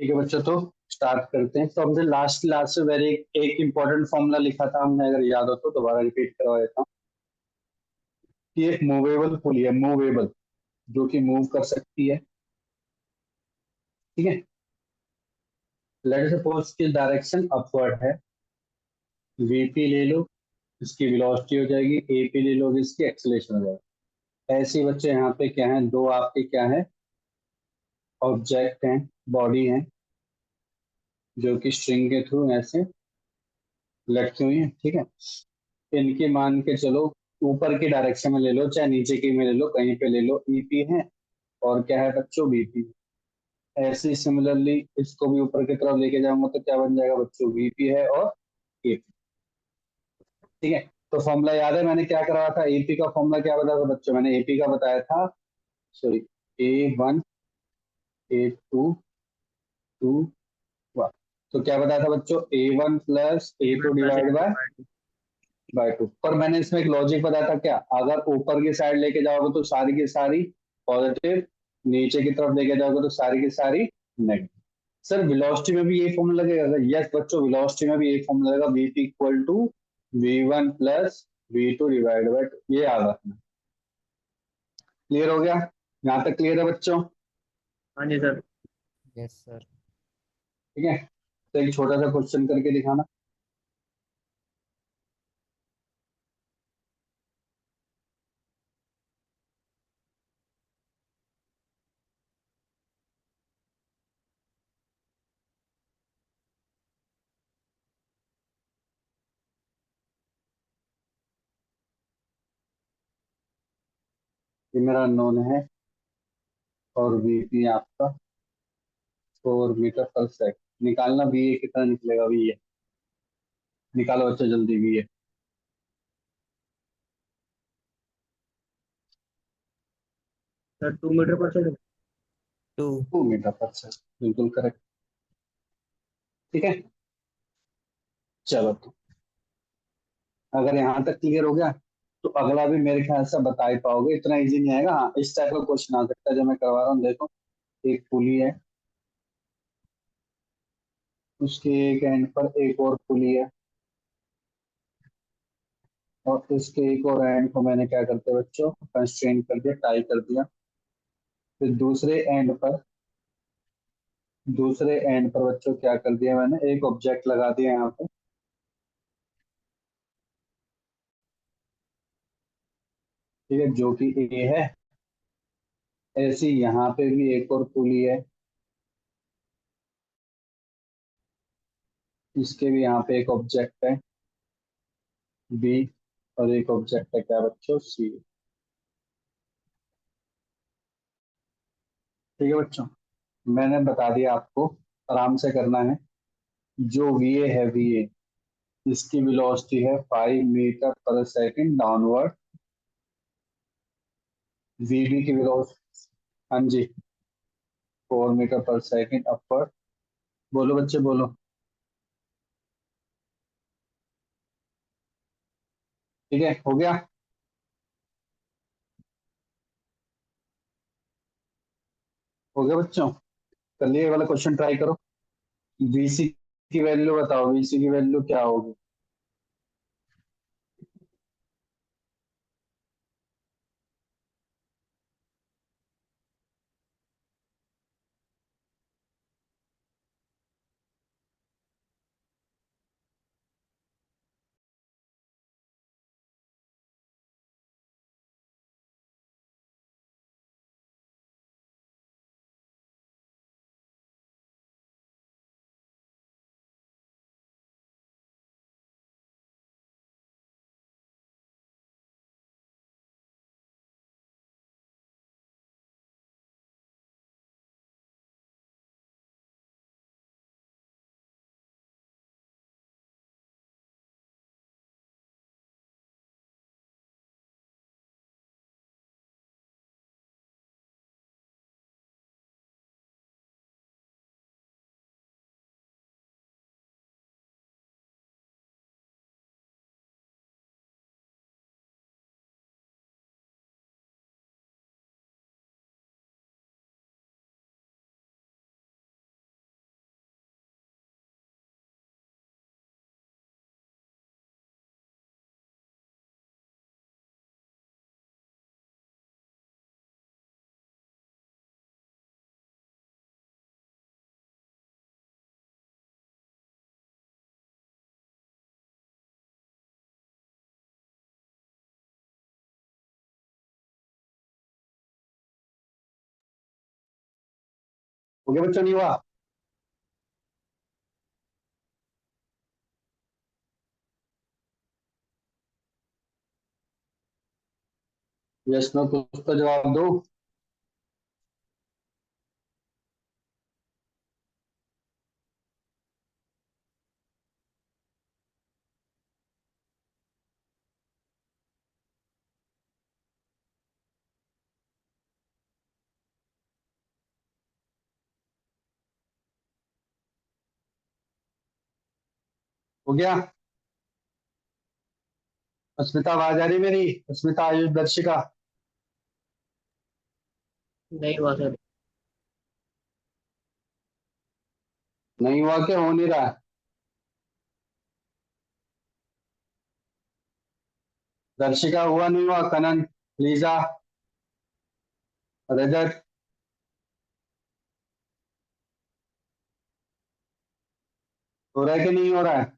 ठीक है बच्चों, तो स्टार्ट करते हैं। तो हमने लास्ट क्लास में वेरी एक इंपॉर्टेंट फॉर्मूला लिखा था हमने, अगर याद हो तो दोबारा रिपीट करवा देता हूँ कि एक मूवेबल पुली है, मूवेबल, जो कि मूव कर सकती है। ठीक है, लेट सपोज की डायरेक्शन अपवर्ड है, वीपी ले लो, इसकी वेलोसिटी हो जाएगी, एपी ले लो, इसकी एक्सेलरेशन हो जाएगी। ऐसे ही बच्चे यहाँ पे क्या है, दो आपके क्या है, ऑब्जेक्ट हैं, बॉडी हैं, जो कि स्ट्रिंग के थ्रू ऐसे लटकी हुई है। ठीक है, इनकी मान के चलो ऊपर की डायरेक्शन में ले लो, चाहे नीचे की में ले लो, कहीं पे ले लो, ईपी है और क्या है बच्चों, बीपी। ऐसे सिमिलरली इसको भी ऊपर की तरफ लेके जाऊंगा तो क्या बन जाएगा बच्चों, वीपी है और एपी। ठीक है, तो फॉर्मूला याद है मैंने क्या कराया था, एपी का फॉर्मूला क्या बताया था बच्चों, मैंने एपी का बताया था, सॉरी, A1 A2 2 1। तो क्या बताया था बच्चों, A1 plus A2 one plus divide A by 2। पर मैंने इसमें एक लॉजिक बताया था क्या, अगर ऊपर की साइड लेके जाओगे तो सारी की सारी पॉजिटिव, नीचे की तरफ लेके जाओगे तो सारी की सारी नेगेटिव। सर वेलोसिटी में भी यही फॉर्मूला लगेगा? यस बच्चों, वेलोसिटी में भी यही फॉर्मूला लगेगा, VP equal to V1 plus V2 divide by 2। ये याद रखना। क्लियर हो गया? यहाँ तक क्लियर है बच्चों? हाँ जी सर। Yes sir. ठीक है, तो एक छोटा सा क्वेश्चन करके दिखाना। ये मेरा नोन है और वीपी आपका 4 मीटर पर सेकंड। निकालना वी ए कितना निकलेगा, वी ए निकालो बच्चों जल्दी, वी ए सर 2 मीटर पर सेकंड। 2। 2 मीटर पर सेकंड, बिल्कुल करेक्ट। ठीक है, चलो तो अगर यहाँ तक क्लियर हो गया तो अगला भी मेरे ख्याल से बता ही पाओगे, इतना इजी नहीं आएगा। हाँ, इस टाइप का क्वेश्चन आ सकता है जो मैं करवा रहा हूँ। देखो, एक पुली है, उसके एक एंड पर एक और पुली है, और इसके एक और एंड को मैंने क्या करते बच्चों, कंस्ट्रेन कर दिया, टाई कर दिया। फिर दूसरे एंड पर बच्चों क्या कर दिया मैंने, एक ऑब्जेक्ट लगा दिया यहाँ पे। ठीक है, जो कि ए है। ऐसे ही यहाँ पे भी एक और पुली है, इसके भी यहाँ पे एक ऑब्जेक्ट है बी, और एक ऑब्जेक्ट है क्या बच्चों, सी। ठीक है बच्चों, मैंने बता दिया आपको, आराम से करना है। जो वी ए है, वी ए, इसकी वेलोसिटी है 5 मीटर पर सेकंड डाउनवर्ड। वीबी की वेलोसिटी, हाँ जी, 4 मीटर पर सेकंड अपवर्ड। बोलो बच्चे बोलो। ठीक है, हो गया? हो गया बच्चों? चलिए ये वाला क्वेश्चन ट्राई करो। वीसी की वैल्यू बताओ, वीसी की वैल्यू क्या होगी? ओके बच्चों, नहीं हुआ? यस नो कुछ तो जवाब दो। हो गया? अस्मिता आवाज आ रही मेरी? अस्मिता, आयुष, दर्शिका? नहीं हुआ सर। नहीं हुआ? क्या हो नहीं रहा है? दर्शिका हुआ नहीं हुआ? कनन, लीजा, रजत? हो रहा है कि नहीं हो रहा है?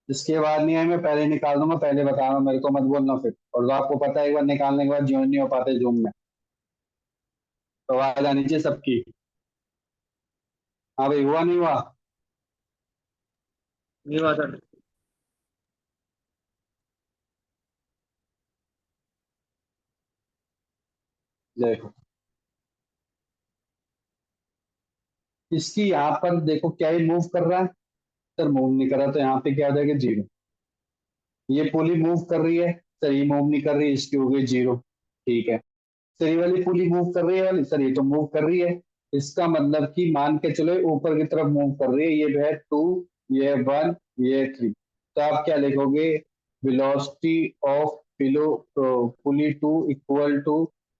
इसके बाद नहीं है, मैं पहले निकाल दूंगा, पहले बता रहा हूँ, मेरे को मत बोलना फिर। और जो आपको पता है एक बार निकालने के बाद ज्वाइन नहीं हो पाते जूम में, तो आवाज आनी चाहिए सबकी। हाँ भाई, हुआ नहीं हुआ? नहीं हुआ सर। देखो, इसकी यहाँ पर देखो, क्या ही मूव कर रहा है? सर मूव नहीं कर रहा, तो यहाँ पे क्या आ जाएगा? जीरो। ये पुली मूव कर रही है, सर ये मूव नहीं कर रही, इसकी हो गई जीरो। ठीक है। सर ये वाली पुली मूव कर रही है, वाली सर ये तो मूव कर रही है। इसका मतलब कि मान के चलो ये ऊपर की तरफ मूव कर रही है, ये है टू, ये वन, ये थ्री। तो आप क्या लिखोगे? Velocity of pillow pulley two equal to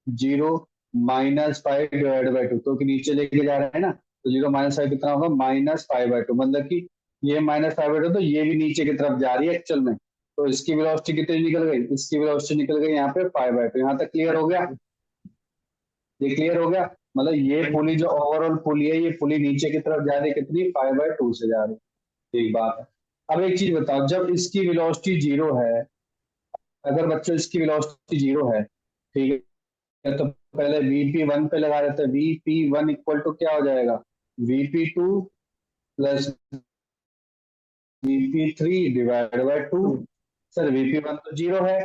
zero minus five divide by two, तो कि नीचे लेके जा रहे हैं ना, तो जीरो माइनस फाइव कितना होगा? Minus five by two. मतलब कि ये माइनस फाइव बाई टू, तो ये भी नीचे की तरफ जा रही है एक्चुअल में। तो इसकी वेलोसिटी कितनी निकल गई? इसकी वेलोसिटी निकल गई यहाँ पे फाइव बाई टू। यहाँ तक क्लियर हो गया? ये क्लियर हो गया? मतलब ये हाँ जी। पुली जो ओवरऑल पुली है, ये पुली नीचे की तरफ जा रही है, कितनी? फाइव बाई टू से जा रही है। ठीक बात है। अब एक चीज बताओ, जब इसकी वेलोसिटी जीरो है, अगर बच्चों इसकी वेलोसिटी जीरो है, ठीक है, तो पहले वीपी वन पे लगा देते हैं। वीपी वन इक्वल टू क्या हो जाएगा? VP two plus VP three divide by two. Two. Sir VP one तो जीरो है,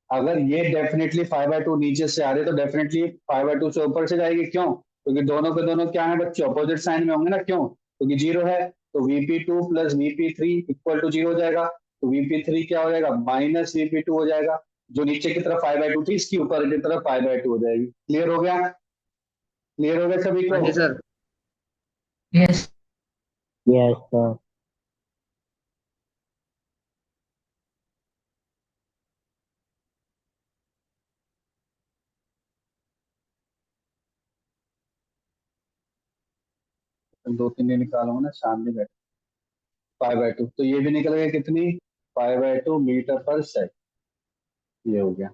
अगर ये डेफिनेटली फाइव बाई टू नीचे से आ रही है, तो डेफिनेटली फाइव बाई टू से ऊपर से जाएगी। क्यों? क्योंकि दोनों के दोनों क्या है बच्चे? अपोजिट साइन में होंगे ना। क्यों? क्योंकि जीरो है। तो VP two plus VP three equal to zero हो जाएगा। तो वीपी थ्री क्या हो जाएगा? माइनस वीपी टू हो जाएगा। जो नीचे की तरफ फाइव बाई टू थी, इसकी ऊपर की तरफ फाइव बाई टू हो जाएगी। क्लियर हो गया? क्लियर हो गया सभी हाँ को? जी सर। यस। Yes sir. दो तीन दिन निकालूंगा ना, शाम में बैठ। फाइव बाई टू, तो ये भी निकल गया कितनी? फाइव बाई टू मीटर पर सेकंड। ये हो गया।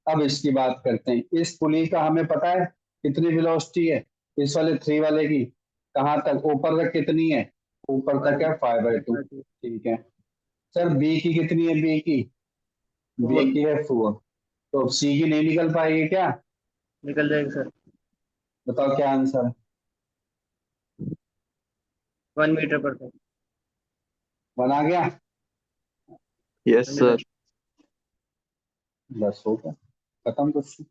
अब इसकी बात करते हैं। इस पुली का हमें पता है कितनी वेलोसिटी है, इस वाले थ्री वाले की? कहाँ तक? ऊपर तक कितनी है? ऊपर तक है फाइव बाई टू। ठीक है। सर बी की कितनी है? बी की, बी फोर। की है फोर। तो सी की नहीं निकल पाएगी क्या? निकल जाएगी सर। बताओ क्या आंसर है? 1 मीटर पर सेकंड। बना गया? यस हाँ जी सर। सर। बस हो गया, खत्म क्वेश्चन।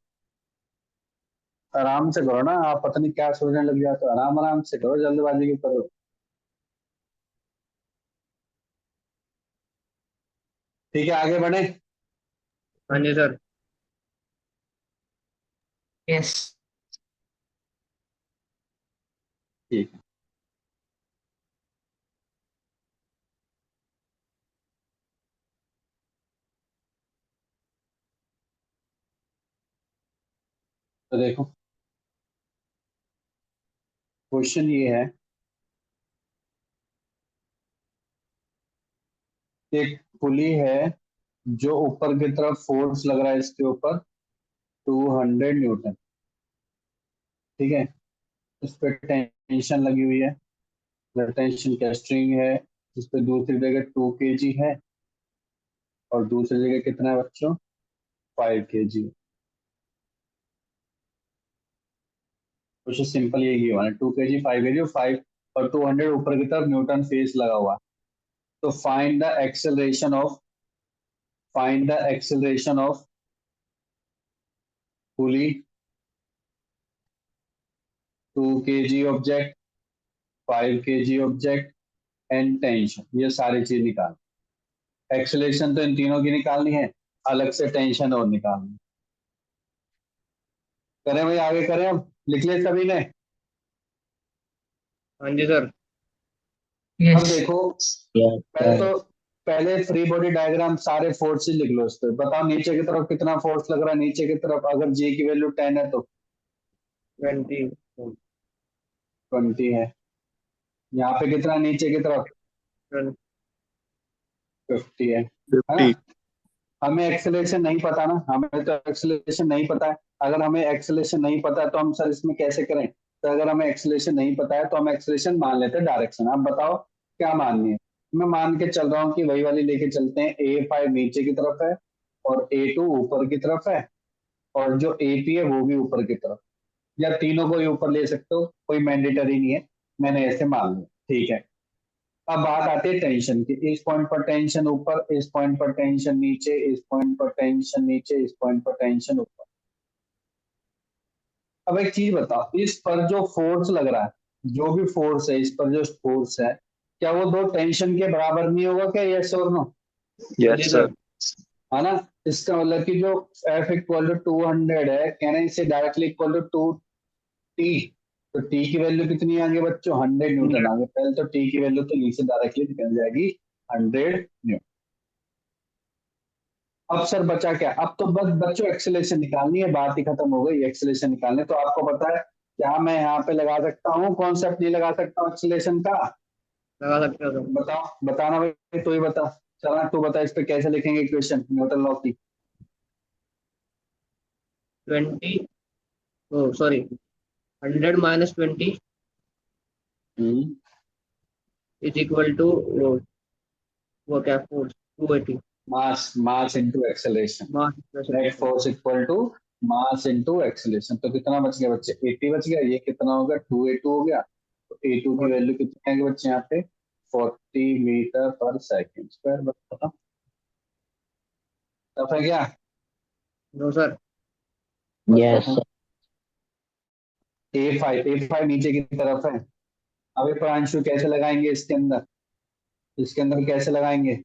आराम से करो ना, आप पता नहीं क्या सोचने लग जाते हो। आराम आराम से करो, जल्दबाजी क्यों करो? ठीक है, आगे बढ़े। हाँ जी सर। यस। ठीक है। तो देखो, क्वेश्चन ये है, एक पुली है जो ऊपर की तरफ फोर्स लग रहा है इसके ऊपर 200 न्यूटन। ठीक है। इस पे टेंशन लगी हुई है, टेंशन का स्ट्रिंग है। इस पे दूसरी जगह 2 kg है, और दूसरी जगह कितना है बच्चों? 5 kg। कुछ सिंपल ये गिवन है 2 kg 5 kg 5 और 200 ऊपर की तरफ न्यूटन फेस लगा हुआ है। तो find the acceleration of pulley 2 kg object 5 kg object and tension. ये सारी चीज निकाल, एक्सेलरेशन तो इन तीनों की निकालनी है, अलग से टेंशन और निकालनी। करें भाई, आगे करें, अब लिख ले सभी ने। हाँ जी सर। अब Yes. देखो, Yes, पहले sir. तो पहले फ्री बॉडी डायग्राम सारे फोर्सेस लिख लो। इस पे बताओ नीचे की तरफ कितना फोर्स लग रहा है। नीचे की तरफ अगर जी की वैल्यू 10 है तो 20। 20 है। यहाँ पे कितना नीचे की तरफ 50 है ना। 50. हमें एक्सेलरेशन नहीं पता ना, हमें तो एक्सेलरेशन नहीं पता है। अगर हमें एक्सेलरेशन नहीं पता है तो हम सर इसमें कैसे करें। तो अगर हमें एक्सेलरेशन नहीं पता है तो हम एक्सेलरेशन मान लेते हैं डायरेक्शन। आप बताओ क्या माननी है। मैं मान के चल रहा हूँ कि वही वाली लेके चलते हैं। A5 नीचे की तरफ है और A2 ऊपर की तरफ है और जो AP है वो भी ऊपर की तरफ, या तीनों को ही ऊपर ले सकते हो, कोई मैंडेटरी नहीं है। मैंने ऐसे मान लिया, ठीक है। अब बात आती है टेंशन की। इस पॉइंट पर टेंशन ऊपर, इस पॉइंट पर टेंशन नीचे, इस पॉइंट पर टेंशन नीचे, इस पॉइंट पर टेंशन ऊपर। अब एक चीज बताओ, इस पर जो फोर्स लग रहा है, जो भी फोर्स है इस पर जो फोर्स है, क्या वो दो टेंशन के बराबर नहीं होगा क्या? यस और नो? हाँ जी Yes, sir. सर। है ना। इसका मतलब कि जो F इक्वल टू 200 है, कहना इसे डायरेक्टली इक्वल टू 2T। तो टी की वैल्यू कितनी आगे बच्चों? 100 न्यूटन आगे। पहले तो टी की वैल्यू तो नीचे डायरेक्टली निकल जाएगी 100 न्यूटन। अब सर बचा क्या? अब तो बस बच्चों एक्सेलरेशन निकालनी है, बात ही खत्म हो गई। एक्सेलरेशन निकालने तो आपको पता है क्या मैं यहाँ पे लगा सकता हूँ, कॉन्सेप्ट नहीं लगा सकता हूँ एक्सेलरेशन का? लगा सकते हो सर। बताओ, बताना भाई, तो ही बता। चला तू बता इस पे कैसे लिखेंगे इक्वेशन न्यूटन लॉ की। 20, oh sorry, 100 minus 20 is equal to वो क्या force 280 mass, mass into acceleration. Mass net force equal to mass into acceleration. तो कितना बच गया बच्चे? 80 बच गया। ये कितना हो गया? 2A2 हो गया। तो A2 की वैल्यू कितनी आएगी बच्चे यहाँ पे? 40 मीटर पर सेकेंड स्क्वायर। बताओ टफ है क्या? No sir. Yes, sir. A5 नीचे की तरफ है। अब ये प्रांशु कैसे लगाएंगे इसके अंदर? इसके अंदर कैसे लगाएंगे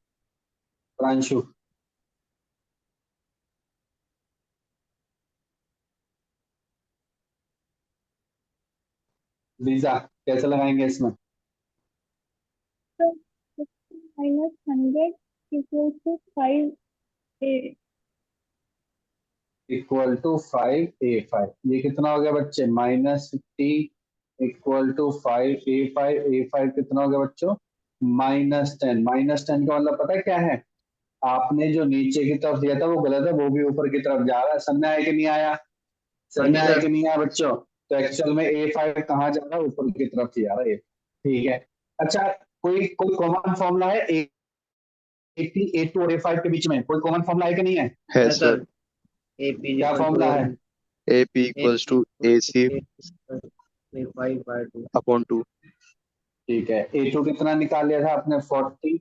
प्रांशु? लीजा कैसे लगाएंगे इसमें? -100 = 5A। Equal to 5A5। ये कितना हो गया बच्चे? -50 इक्वल टू 5A5। A5 कितना हो गया बच्चों? -10। -10 का मतलब पता है क्या है? आपने जो नीचे की तरफ दिया था वो गलत है, वो भी ऊपर की तरफ जा रहा है। समझ में आया कि नहीं आया? हाँ समझ में जी आया सर। कि नहीं आया बच्चों? तो एक्चुअल में A5 कहाँ जा रहा है? ऊपर की तरफ ही जा रहा है ये। ठीक है। अच्छा, कोई कोई कॉमन फॉर्मूला है A2 और A5 के बीच में? कोई कॉमन फॉर्मूला है कि नहीं है? है Yes, sir. Sir. AP is क्या इक्वल फॉर्मूला टू है? AP equals to AC A5/2। upon 2. ठीक है। A2 कितना निकाल लिया था आपने? 40।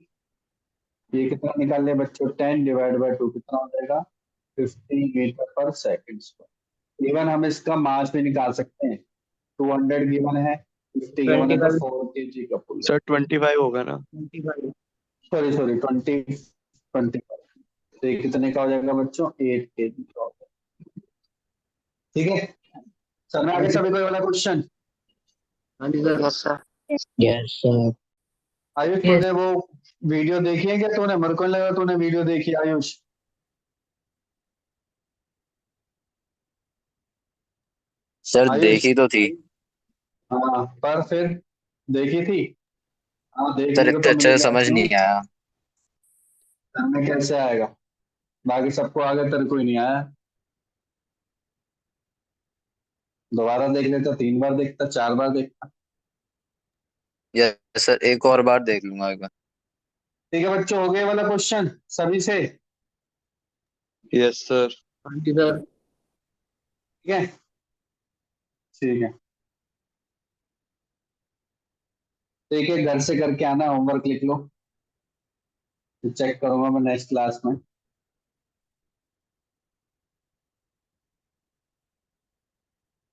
ये कितना निकाल लिया बच्चों? 10 डिवाइड बाय 2 कितना हो जाएगा? 50 मीटर पर सेकेंड स्क्वायर। इवन हम इसका मास भी निकाल सकते हैं। 200 गिवन है, 50 गिवन है, तो 25। 4 kg का पुल है। Sir, 25 होगा ना? 25। Sorry sorry, 20। तो ये कितने का हो जाएगा बच्चों? 8 kg का हो जाएगा। ठीक है। सर में हाँ आगे जी। सभी कोई वाला क्वेश्चन? हाँ जी sir. Yes, sir. Yes, sir. Ayush Yes. तूने वो वीडियो देखी है क्या? तूने, मेरे को नहीं लगा तूने वीडियो देखी आयुष। सर आयुष, देखी तो थी। हाँ पर फिर देखी थी। हाँ सर देखने को इतना तो अच्छे से मिलेगा, समझ क्यों? नहीं आया। हमें कैसे आएगा? बाकी सबको आगे, तेरे को ही नहीं आया। दोबारा देख लेता, 3 बार देखता, 4 बार देखता। यस सर, एक और बार देख लूंगा एक बार। ठीक है बच्चों, हो गए वाला क्वेश्चन सभी से? Yes, sir. हाँ जी सर। ठीक है, ठीक है। तो एक एक घर से करके आना, होमवर्क लिख लो, तो चेक करूंगा मैं नेक्स्ट क्लास में।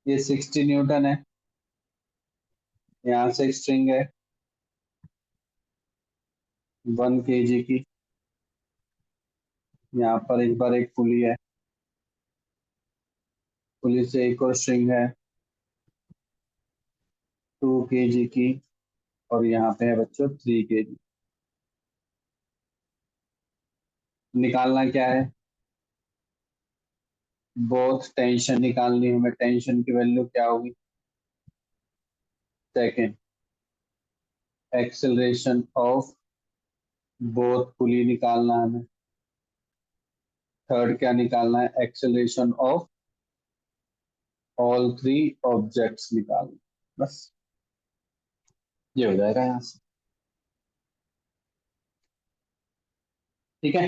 ये 60 न्यूटन है, यहाँ से एक स्ट्रिंग है 1 kg की, यहाँ पर एक बार एक पुली है, पुली से एक और स्ट्रिंग है 2 kg की, और यहाँ पे है बच्चों 3 kg। निकालना क्या है, बोथ टेंशन निकालनी है हमें। टेंशन की वैल्यू क्या होगी, सेकेंड एक्सेलरेशन ऑफ बोथ पुली निकालना है हमें। थर्ड क्या निकालना है, एक्सेलरेशन ऑफ ऑल 3 ऑब्जेक्ट्स निकालना। बस ये हो जाएगा यहाँ से, ठीक है।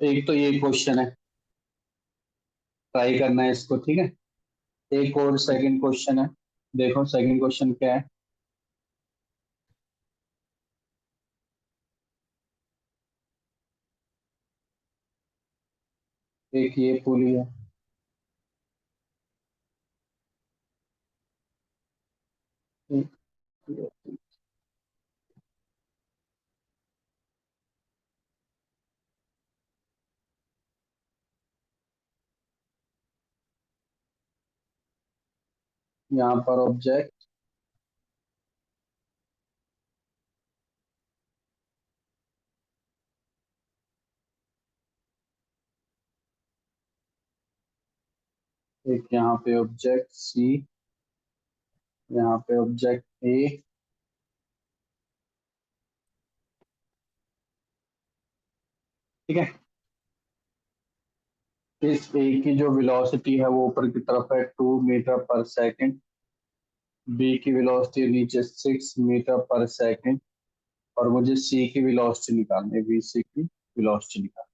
एक तो ये क्वेश्चन है, ट्राई करना है इसको, ठीक है। एक और सेकंड क्वेश्चन है, देखो सेकंड क्वेश्चन क्या है। एक ये पुली है, यहाँ पर ऑब्जेक्ट एक, यहाँ पे ऑब्जेक्ट सी, यहाँ पे ऑब्जेक्ट ए, ठीक है। इस ए की जो वेलोसिटी है वो ऊपर की तरफ है 2 मीटर पर सेकंड, बी की वेलोसिटी नीचे 6 मीटर पर सेकंड, और मुझे सी की वेलोसिटी निकालनी है, बी सी की वेलोसिटी निकालनी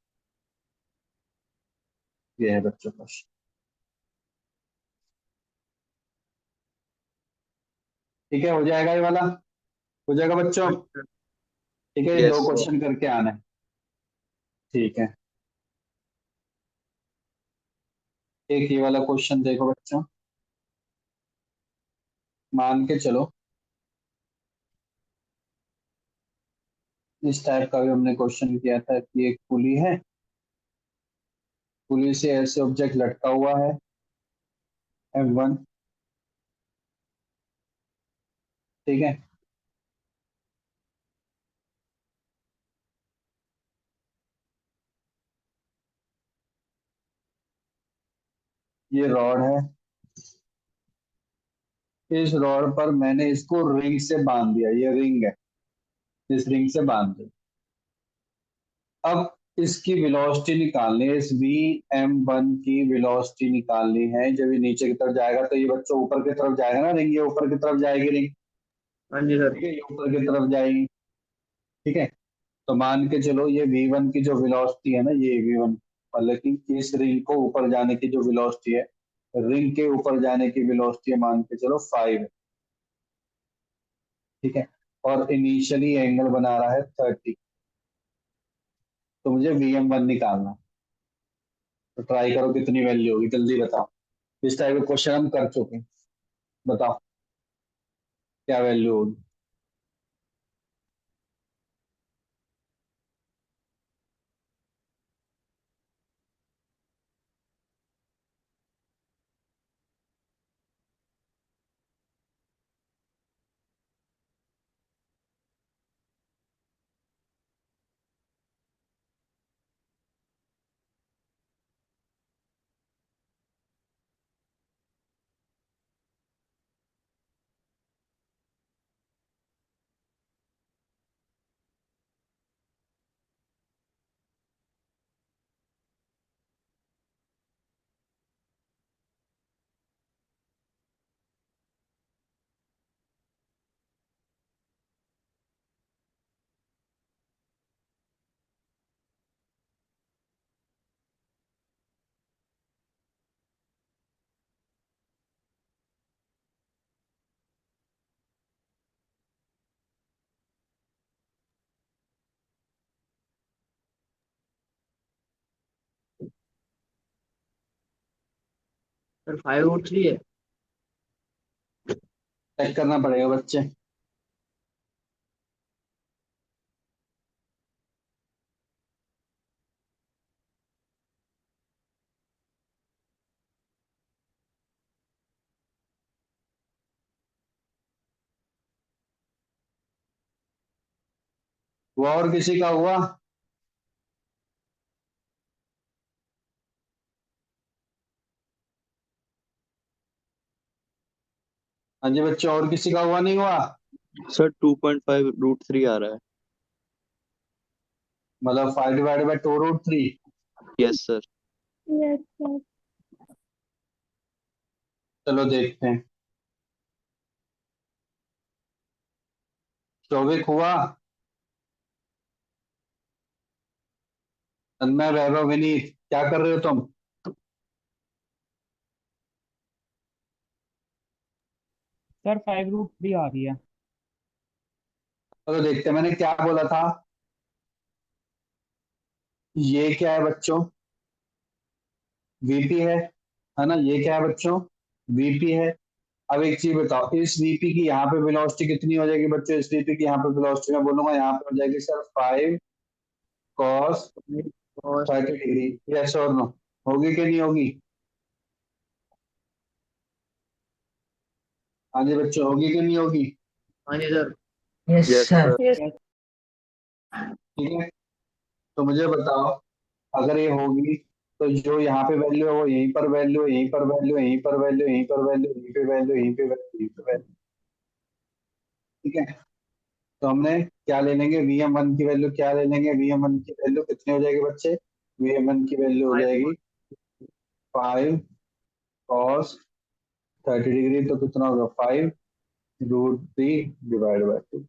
है। ये है बच्चों का, ठीक है। हो जाएगा ये वाला, हो जाएगा बच्चों, अच्छा। ठीक है। ये दो यस सर। क्वेश्चन करके आना है, ठीक है। एक ये वाला क्वेश्चन देखो बच्चों, मान के चलो इस टाइप का भी हमने क्वेश्चन किया था कि एक पुली है, पुली से ऐसे ऑब्जेक्ट लटका हुआ है M1, ठीक है। ये रॉड है, इस रॉड पर मैंने इसको रिंग से बांध दिया, ये रिंग है, इस रिंग से बांध दिया। अब इसकी वेलोसिटी निकालनी है, इस Vm1 की वेलोसिटी निकालनी है। जब ये नीचे की तरफ जाएगा तो ये बच्चों ऊपर की तरफ जाएगा ना रिंग, ये ऊपर की तरफ जाएगी रिंग, हाँ जी सर। ठीक है, ये ऊपर की तरफ जाएगी, ठीक है। तो मान के चलो ये V1 की जो वेलोसिटी है ना, ये V1, मतलब कि इस रिंग को ऊपर जाने की जो वेलोसिटी है, रिंग के ऊपर जाने की वेलोसिटी मान के चलो 5 है, ठीक है। और इनिशियली एंगल बना रहा है 30, तो मुझे Vm1 निकालना है। तो ट्राई करो कितनी वैल्यू होगी, जल्दी बताओ। इस टाइप के क्वेश्चन हम कर चुके हैं, बताओ क्या वैल्यू होगी। सर 5 रूट 3 है। चेक करना पड़ेगा बच्चे। वो और किसी का हुआ? हाँ जी बच्चे, और किसी का हुआ नहीं हुआ? सर 2.5 √3 आ रहा है। मतलब 5/2 √3। Yes sir. चलो देखते हैं। शौविक हुआ? तन्मय, वैभव, विनीत, क्या कर रहे हो तुम? सर 5 √3 आ रही है। चलो देखते हैं, मैंने क्या बोला था। ये क्या है बच्चों? वीपी है ना? ये क्या है बच्चों? वीपी है। अब एक चीज बताओ, इस वीपी की यहाँ पे वेलोसिटी कितनी हो जाएगी बच्चों? इस वीपी की यहाँ पे वेलोसिटी मैं बोलूंगा यहाँ पे हो जाएगी सर 5 cos और 30 डिग्री। यस और नो? होगी कि नहीं होगी? हाँ जी बच्चों, होगी कि नहीं होगी? हाँ जी sir. Yes, yes sir. Sir. ठीक है, तो मुझे बताओ, अगर ये होगी तो जो यहाँ पे वैल्यू है वो यहीं पर वैल्यू, यहीं पर वैल्यू, यहीं पर वैल्यू, यहीं पर वैल्यू, यहीं पे वैल्यू, यहीं पे वैल्यू, यहीं पे वैल्यू। ठीक है, तो हमने क्या ले लेंगे? Vm1 की वैल्यू क्या ले लेंगे? Vm1 की वैल्यू कितनी हो जाएगी बच्चे? Vm1 की वैल्यू हो जाएगी 5 cos 30 डिग्री। तो कितना होगा? 5 √3 ÷ 2।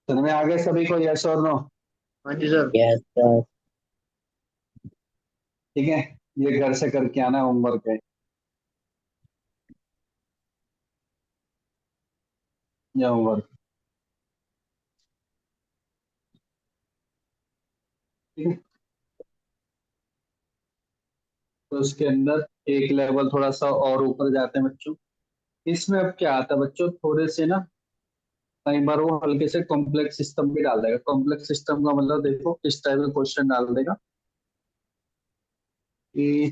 समझ में आ गया सभी को? यस और नो? हाँ जी सर। Yes, sir. ठीक है, ये घर से करके आना होमवर्क है, या होमवर्क। ठीक है, तो उसके अंदर एक लेवल थोड़ा सा और ऊपर जाते हैं बच्चों। इसमें अब क्या आता है बच्चों, थोड़े से ना कई बार वो हल्के से कॉम्प्लेक्स सिस्टम भी डाल देगा। कॉम्प्लेक्स सिस्टम का मतलब देखो किस टाइप का क्वेश्चन डाल देगा कि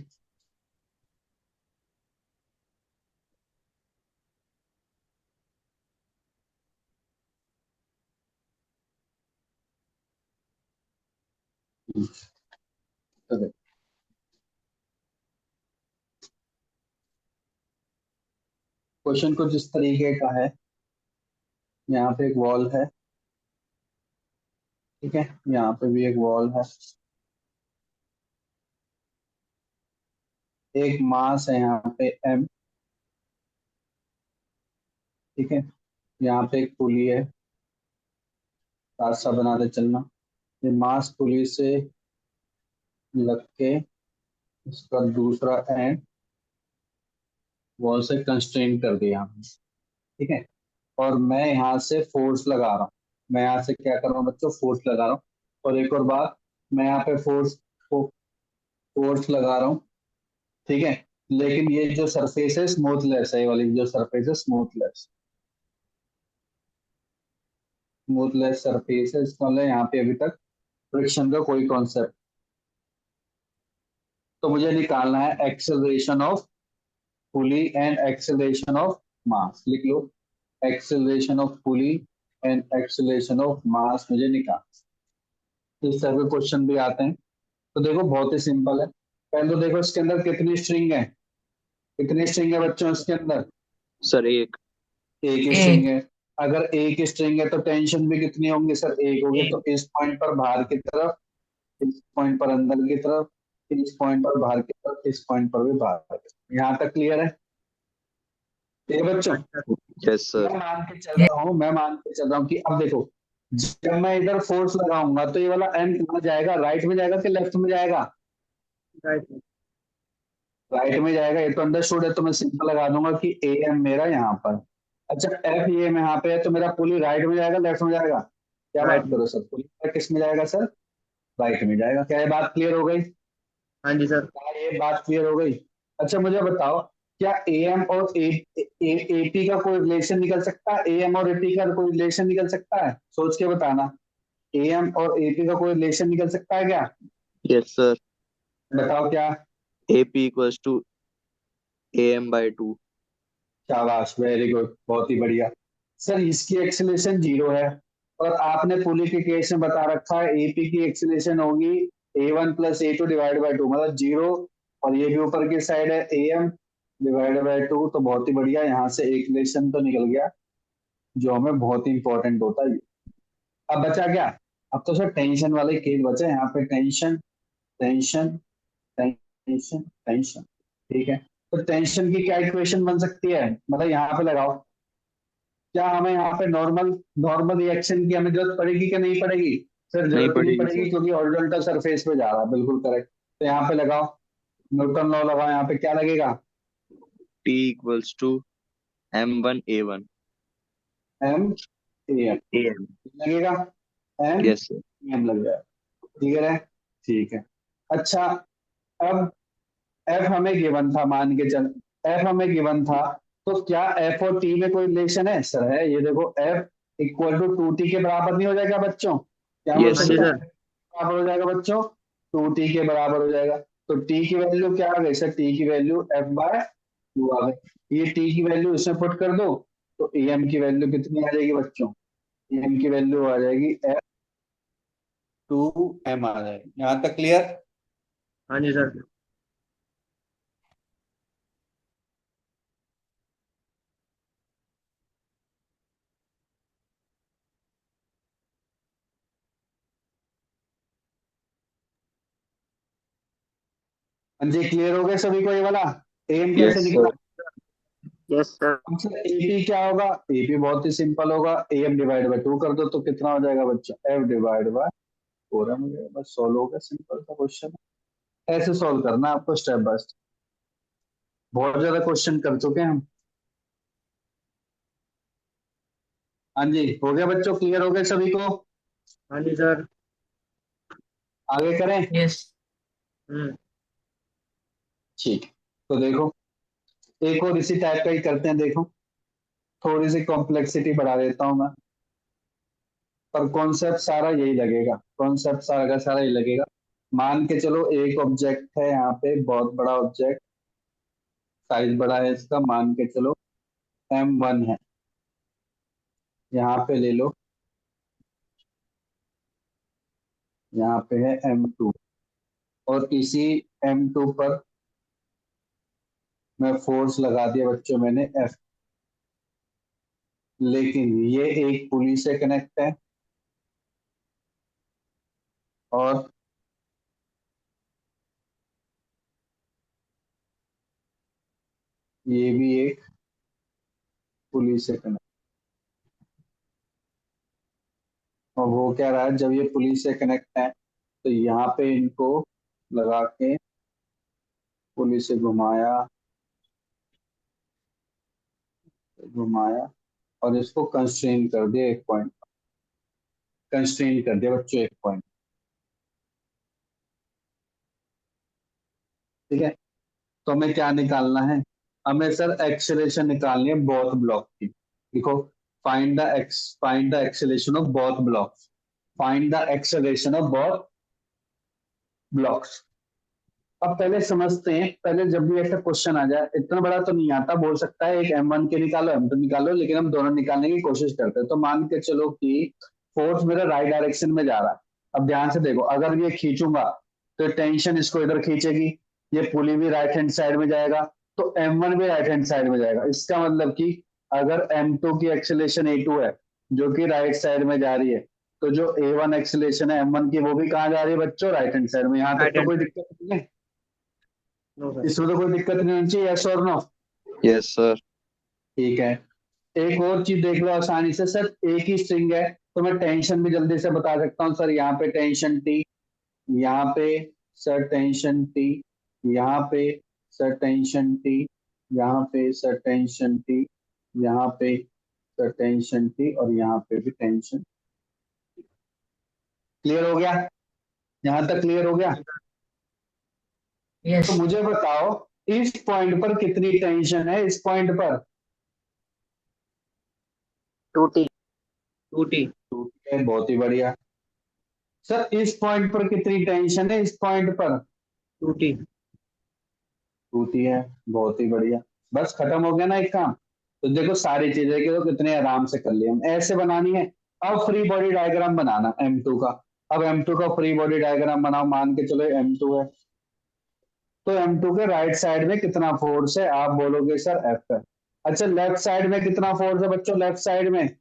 क्वेश्चन कुछ इस तरीके का है। यहाँ पे एक वॉल है, ठीक है, यहाँ पे भी एक वॉल है, एक मास है यहाँ पे m, ठीक है, यहाँ पे एक पुली है, रास्ता बनाते चलना। ये मास पुली से लग के इसका दूसरा एंड वॉल से कंस्ट्रेन कर दिया हमने, ठीक है, और मैं यहाँ से फोर्स लगा रहा हूँ। मैं यहाँ से क्या कर रहा हूँ बच्चों? फोर्स लगा रहा हूँ। और एक और बात, मैं यहाँ पे फोर्स लगा रहा हूँ, ठीक है, लेकिन ये जो सरफेस है स्मूथलेस है, ये वाली जो सरफेस है स्मूथलेस, स्मूथलेस सरफेस है। इसका मतलब यहाँ पे अभी तक फ्रिक्शन का कोई कॉन्सेप्ट। तो मुझे निकालना है acceleration of pulley and acceleration of mass. लिख लो, acceleration of pulley and acceleration of mass मुझे निकाल। इस तरह के क्वेश्चन भी आते हैं। तो देखो बहुत ही सिंपल है। पहले तो देखो इसके अंदर कितनी स्ट्रिंग है? कितनी स्ट्रिंग है बच्चों इसके अंदर? सर एक। एक ही स्ट्रिंग है। अगर एक स्ट्रिंग है तो टेंशन भी कितनी होंगी सर? एक होगी। तो इस पॉइंट पर बाहर की तरफ, इस पॉइंट पर अंदर की तरफ, इस पॉइंट पर बाहर की तरफ, इस पॉइंट पर भी बाहर की तरफ। यहाँ तक क्लियर है? ठीक है बच्चों, हाँ जी सर। Yes sir. मैं मान के चल रहा हूँ कि अब देखो, जब मैं इधर फोर्स लगाऊंगा तो ये वाला एम कहाँ जाएगा? राइट में जाएगा कि लेफ्ट में जाएगा? राइट। राइट में जाएगा, ये तो अंडरस्टूड है। तो मैं सिंपल लगा दूंगा कि ए एम मेरा यहाँ पर। अच्छा, एफ ये में यहाँ पे है, तो मेरा पुली राइट में जाएगा लेफ्ट में जाएगा? क्या राइट बात में। करो सर, पुली किस में जाएगा सर? राइट में जाएगा। क्या ये बात क्लियर हो गई? हाँ जी सर। क्या ये बात क्लियर हो गई? अच्छा मुझे बताओ, क्या एएम और एपी का कोई रिलेशन निकल सकता है? एएम और एपी का कोई रिलेशन निकल सकता है? सोच के बताना। एएम और एपी का कोई रिलेशन निकल सकता है क्या? Yes sir. बताओ क्या। AP equals to AM/2। शाबाश, वेरी गुड, बहुत ही बढ़िया। सर इसकी एक्सेलेरेशन 0 है, और आपने पुली के केस में बता रखा है एपी की एक्सेलेरेशन होगी A1 plus A2 divide by 2, मतलब 0। और ये भी ऊपर की साइड है AM डिवाइड बाई 2, तो बहुत ही बढ़िया, यहाँ से एक रिलेशन तो निकल गया जो हमें बहुत ही इंपॉर्टेंट होता है। अब बचा क्या? अब तो सर टेंशन वाले केस बचे, यहाँ पे टेंशन टेंशन टेंशन टेंशन। ठीक है, तो टेंशन की क्या इक्वेशन बन सकती है, मतलब यहाँ पे लगाओ। क्या हमें यहाँ पे नॉर्मल नॉर्मल रिएक्शन की हमें जरूरत पड़ेगी कि नहीं पड़ेगी? सर नहीं जरूरत नहीं पड़ेगी पड़ेगी, सर। क्योंकि हॉरिजॉन्टल सरफेस पे जा रहा है, बिल्कुल करेक्ट। तो यहाँ पे लगाओ, न्यूटन लॉ लगाओ, यहाँ पे क्या लगेगा? T equals to M1A1 M A M AM। लगेगा, एम यस सर। एम लग जाएगा। ठीक है, ठीक है। अच्छा, अब एफ हमें गिवन था, मान के चल, एफ हमें गिवन था, तो क्या एफ और टी में कोई रिलेशन है? सर है, ये देखो, एफ इक्वल टू 2t के बराबर नहीं हो जाएगा बच्चों? क्या बोल यस हाँ जी सकते सर। हैं? सर। बराबर हो जाएगा बच्चों, 2t के बराबर हो जाएगा। तो t की वैल्यू क्या आ गई सर? t की वैल्यू f/2 आ गई। ये t की वैल्यू इसमें पुट कर दो, तो em की वैल्यू कितनी आ जाएगी बच्चों? em की वैल्यू आ जाएगी F2m आ जाएगी। यहाँ तक क्लियर? हाँ जी सर। हाँ जी, क्लियर हो गए सभी को ये वाला? एम कैसे यस निकला? Sir. Yes sir. Answer AP क्या होगा? एपी बहुत ही सिंपल होगा, एम डिवाइड बाय 2 कर दो तो कितना हो जाएगा बच्चा? एफ डिवाइड बाय 4m हो जाएगा। बस सॉल्व हो गया, सिंपल सा क्वेश्चन। ऐसे सॉल्व करना है आपको, स्टेप बाय स्टेप। बहुत ज्यादा क्वेश्चन कर चुके हैं हम। हाँ जी, हो गया बच्चों, क्लियर हो गए सभी को? हाँ जी सर। आगे करें? Yes. हम्म। ठीक, तो देखो, एक और इसी टाइप का ही करते हैं। देखो, थोड़ी सी कॉम्प्लेक्सिटी बढ़ा देता हूं मैं, पर कॉन्सेप्ट सारा यही लगेगा, कॉन्सेप्ट सारा का सारा यही लगेगा। मान के चलो एक ऑब्जेक्ट है यहाँ पे, बहुत बड़ा ऑब्जेक्ट, साइज बड़ा है इसका, मान के चलो M1 है, यहाँ पे ले लो, यहाँ पे है M2, और इसी M2 पर मैं फोर्स लगा दिया बच्चों मैंने F। लेकिन ये एक पुली से कनेक्ट है, और ये भी एक पुली से कनेक्ट। और वो क्या रहा है, जब ये पुली से कनेक्ट है तो यहाँ पे इनको लगा के पुली से घुमाया घुमाया, और इसको कंस्ट्रेन कर दिया एक पॉइंट, कंस्ट्रेन कर दिया बच्चों एक पॉइंट। ठीक है, तो हमें क्या निकालना है? हमें सर एक्सेलरेशन निकालनी है बोथ ब्लॉक की। देखो, find the acceleration of both blocks, find the acceleration of both blocks. अब पहले समझते हैं, पहले जब भी ऐसा क्वेश्चन आ जाए, इतना बड़ा तो नहीं आता, बोल सकता है एक M1 के निकालो, M2 निकालो, लेकिन हम दोनों निकालने की कोशिश करते हैं। तो मान के चलो कि फोर्स मेरा राइट डायरेक्शन में जा रहा है। अब ध्यान से देखो, अगर ये खींचूंगा तो टेंशन इसको इधर खींचेगी, ये पुली भी राइट हैंड साइड में जाएगा, तो M1 भी राइट हैंड साइड में जाएगा। इसका मतलब कि अगर M2 की एक्सेलरेशन A2 है, जो कि राइट साइड में जा रही है, तो जो A1 एक्सेलरेशन है M1 की, वो भी कहाँ जा रही है बच्चों? राइट हैंड साइड में। यहाँ तक राइट तो हैंड कोई साइड। दिक्कत नहीं है, नो सर। इसमें तो कोई दिक्कत नहीं होनी चाहिए, यस और नो? Yes sir. ठीक है, एक और चीज देख लो आसानी से। सर एक ही स्ट्रिंग है, तो मैं टेंशन भी जल्दी से बता सकता हूँ। सर यहाँ पे टेंशन टी, यहाँ पे सर टेंशन टी, यहाँ पे सर टेंशन टी, यहाँ पे सर टेंशन टी, यहाँ पे सर टेंशन टी, और यहाँ पे भी टेंशन। क्लियर हो गया? यहाँ तक क्लियर हो गया? तो मुझे बताओ इस पॉइंट पर कितनी टेंशन है, इस पॉइंट पर? 2T 2T बहुत ही बढ़िया। सर इस पॉइंट पर कितनी टेंशन है, इस पॉइंट पर? 2T टूटी है, बहुत ही बढ़िया। बस खत्म हो गया ना एक काम। तो देखो सारी चीजें के तो कितने आराम से कर लिए हम, ऐसे बनानी है। अब फ्री बॉडी डायग्राम बनाना M2 का। अब M2 का फ्री बॉडी डायग्राम बनाओ, मान के चलो M2 है। तो M2 के राइट साइड में कितना फोर्स है, आप बोलोगे सर F है। अच्छा लेफ्ट साइड में कितना फोर्स है बच्चों, लेफ्ट साइड में?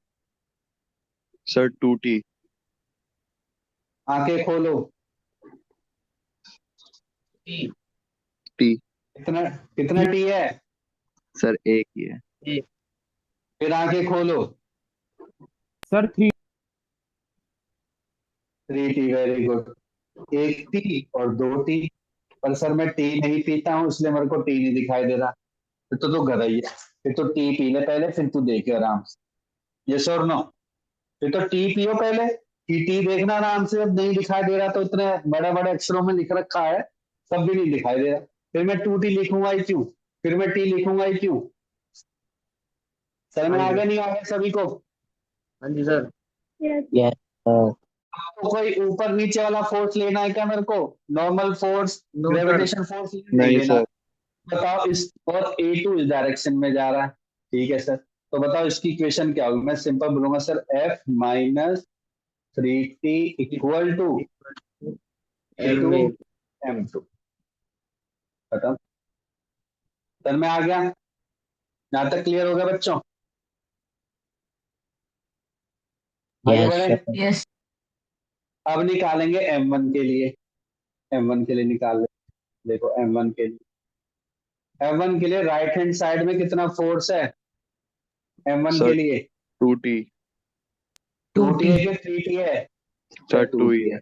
Sir 2T। आंखें खोलो। T T। कितना कितना T है? सर एक ही है। A फिर आंखें खोलो। सर 3। 3T, very good. एक टी और 2T। पर सर मैं टी नहीं पीता हूँ इसलिए मेरे को टी नहीं दिखाई दे रहा। फिर तो गधा ही है। फिर तो टी पी ले पहले, फिर तू देखे आराम से। यस और नो? फिर तो टी पियो पहले, कि टी देखना आराम से। जब नहीं दिखाई दे रहा तो इतने बड़े बड़े अक्षरों में लिख रखा है, तब भी नहीं दिखाई दे रहा। फिर मैं 2T लिखूंगा ही क्यों? फिर मैं टी लिखूंगा ही क्यों? सर हाँ में जी आगे नहीं आ गया सभी को? हाँ जी सर Yes, sir. आपको कोई ऊपर नीचे वाला फोर्स लेना है क्या मेरे को? Normal force, no sir gravitation force नहीं नहीं लेना। सर। बताओ इस, और A2 इस डायरेक्शन में जा रहा है। ठीक है सर। तो बताओ इसकी इक्वेशन क्या होगी? मैं सिंपल बोलूंगा sir F minus 3T equal to M A2 A M2। खत्म। सर में आ गया? यहां तक क्लियर हो गया बच्चों? आगे Yes, बढ़े। sir. अब निकालेंगे M1 के लिए। M1 के लिए निकाल ले। देखो M1 के लिए, M1 के लिए राइट हैंड साइड में कितना फोर्स है M1 के सर लिए? 2T। 2T है कि 3T है? सर सर 2 ही 2T है। है।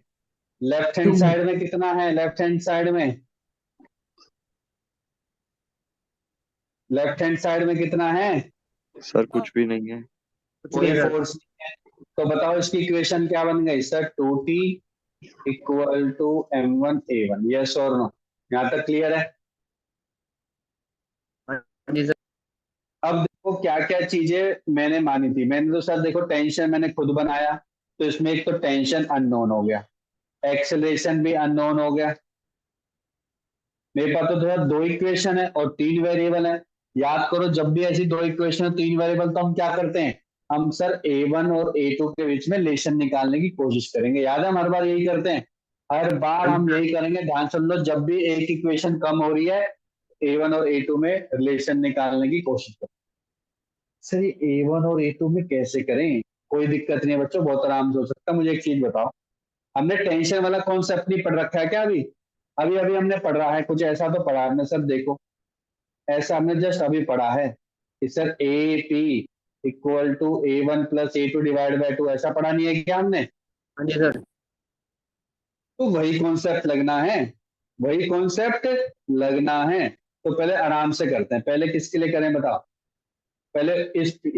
लेफ्ट हैंड साइड में कितना है, लेफ्ट हैंड साइड में? लेफ्ट हैंड साइड में कितना है? सर कुछ भी नहीं है। कुछ नहीं कोई है सर फोर्स नहीं है। तो बताओ इसकी इक्वेशन क्या बन गई sir? 2T equal to M1 A1। Yes और नो? यहाँ तक क्लियर है? हाँ जी सर अब देखो क्या क्या चीजें मैंने मानी थी। मैंने तो सर देखो टेंशन मैंने खुद बनाया, तो इसमें एक तो टेंशन अननोन हो गया, एक्सेलरेशन भी अननोन हो गया। मेरे पास तो थोड़ा दो इक्वेशन है और तीन वेरिएबल है। याद करो जब भी ऐसी दो इक्वेशन और तीन वेरिएबल तो हम क्या करते हैं? हम सर A1 और A2 के बीच में रिलेशन निकालने की कोशिश करेंगे। याद है हम हर बार यही करते हैं, हर बार हाँ जी हम सर यही करेंगे। ध्यान सुन लो, जब भी एक इक्वेशन कम हो रही है A1 और A2 में रिलेशन निकालने की कोशिश करें। सर ये A1 और A2 में कैसे करें? कोई दिक्कत नहीं है बच्चों, बहुत आराम से हो सकता है। मुझे एक चीज बताओ, हमने टेंशन वाला कॉन्सेप्ट नहीं पढ़ रखा है क्या अभी? अभी अभी हमने पढ़ रहा है, कुछ ऐसा तो पढ़ा है हमने सर। देखो ऐसा हमने जस्ट अभी पढ़ा है कि sir A P equal to A1 plus A2 divide by 2, ऐसा पढ़ा नहीं है क्या हमने? हाँ जी सर तो वही कॉन्सेप्ट लगना है, वही कॉन्सेप्ट लगना है। तो पहले आराम से करते हैं। पहले किसके लिए करें बताओ? पहले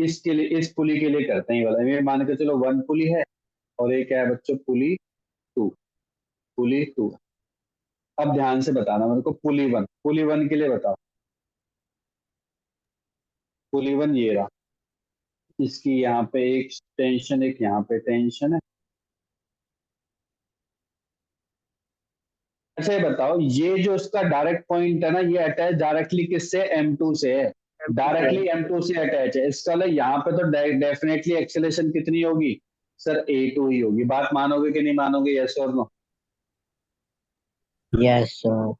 इसके लिए, इस पुली के लिए करते हैं। ये वाला ये मान के चलो वन पुली है, और एक है बच्चों पुली टू। Pulley to. अब ध्यान से बताना मेरे को, पुली वन के लिए बताओ। पुली वन ये रहा, इसकी यहाँ पे एक टेंशन, एक यहाँ पे टेंशन है। अच्छा ये बताओ, ये जो इसका डायरेक्ट पॉइंट है ना, ये अटैच डायरेक्टली किससे? M2 से है। डायरेक्टली M2 से अटैच है। इसका मतलब यहाँ पे तो डेफिनेटली एक्सेलेरेशन कितनी होगी सर? A2 ही होगी। बात मानोगे कि नहीं मानोगे? यस और नो? Yes, sir.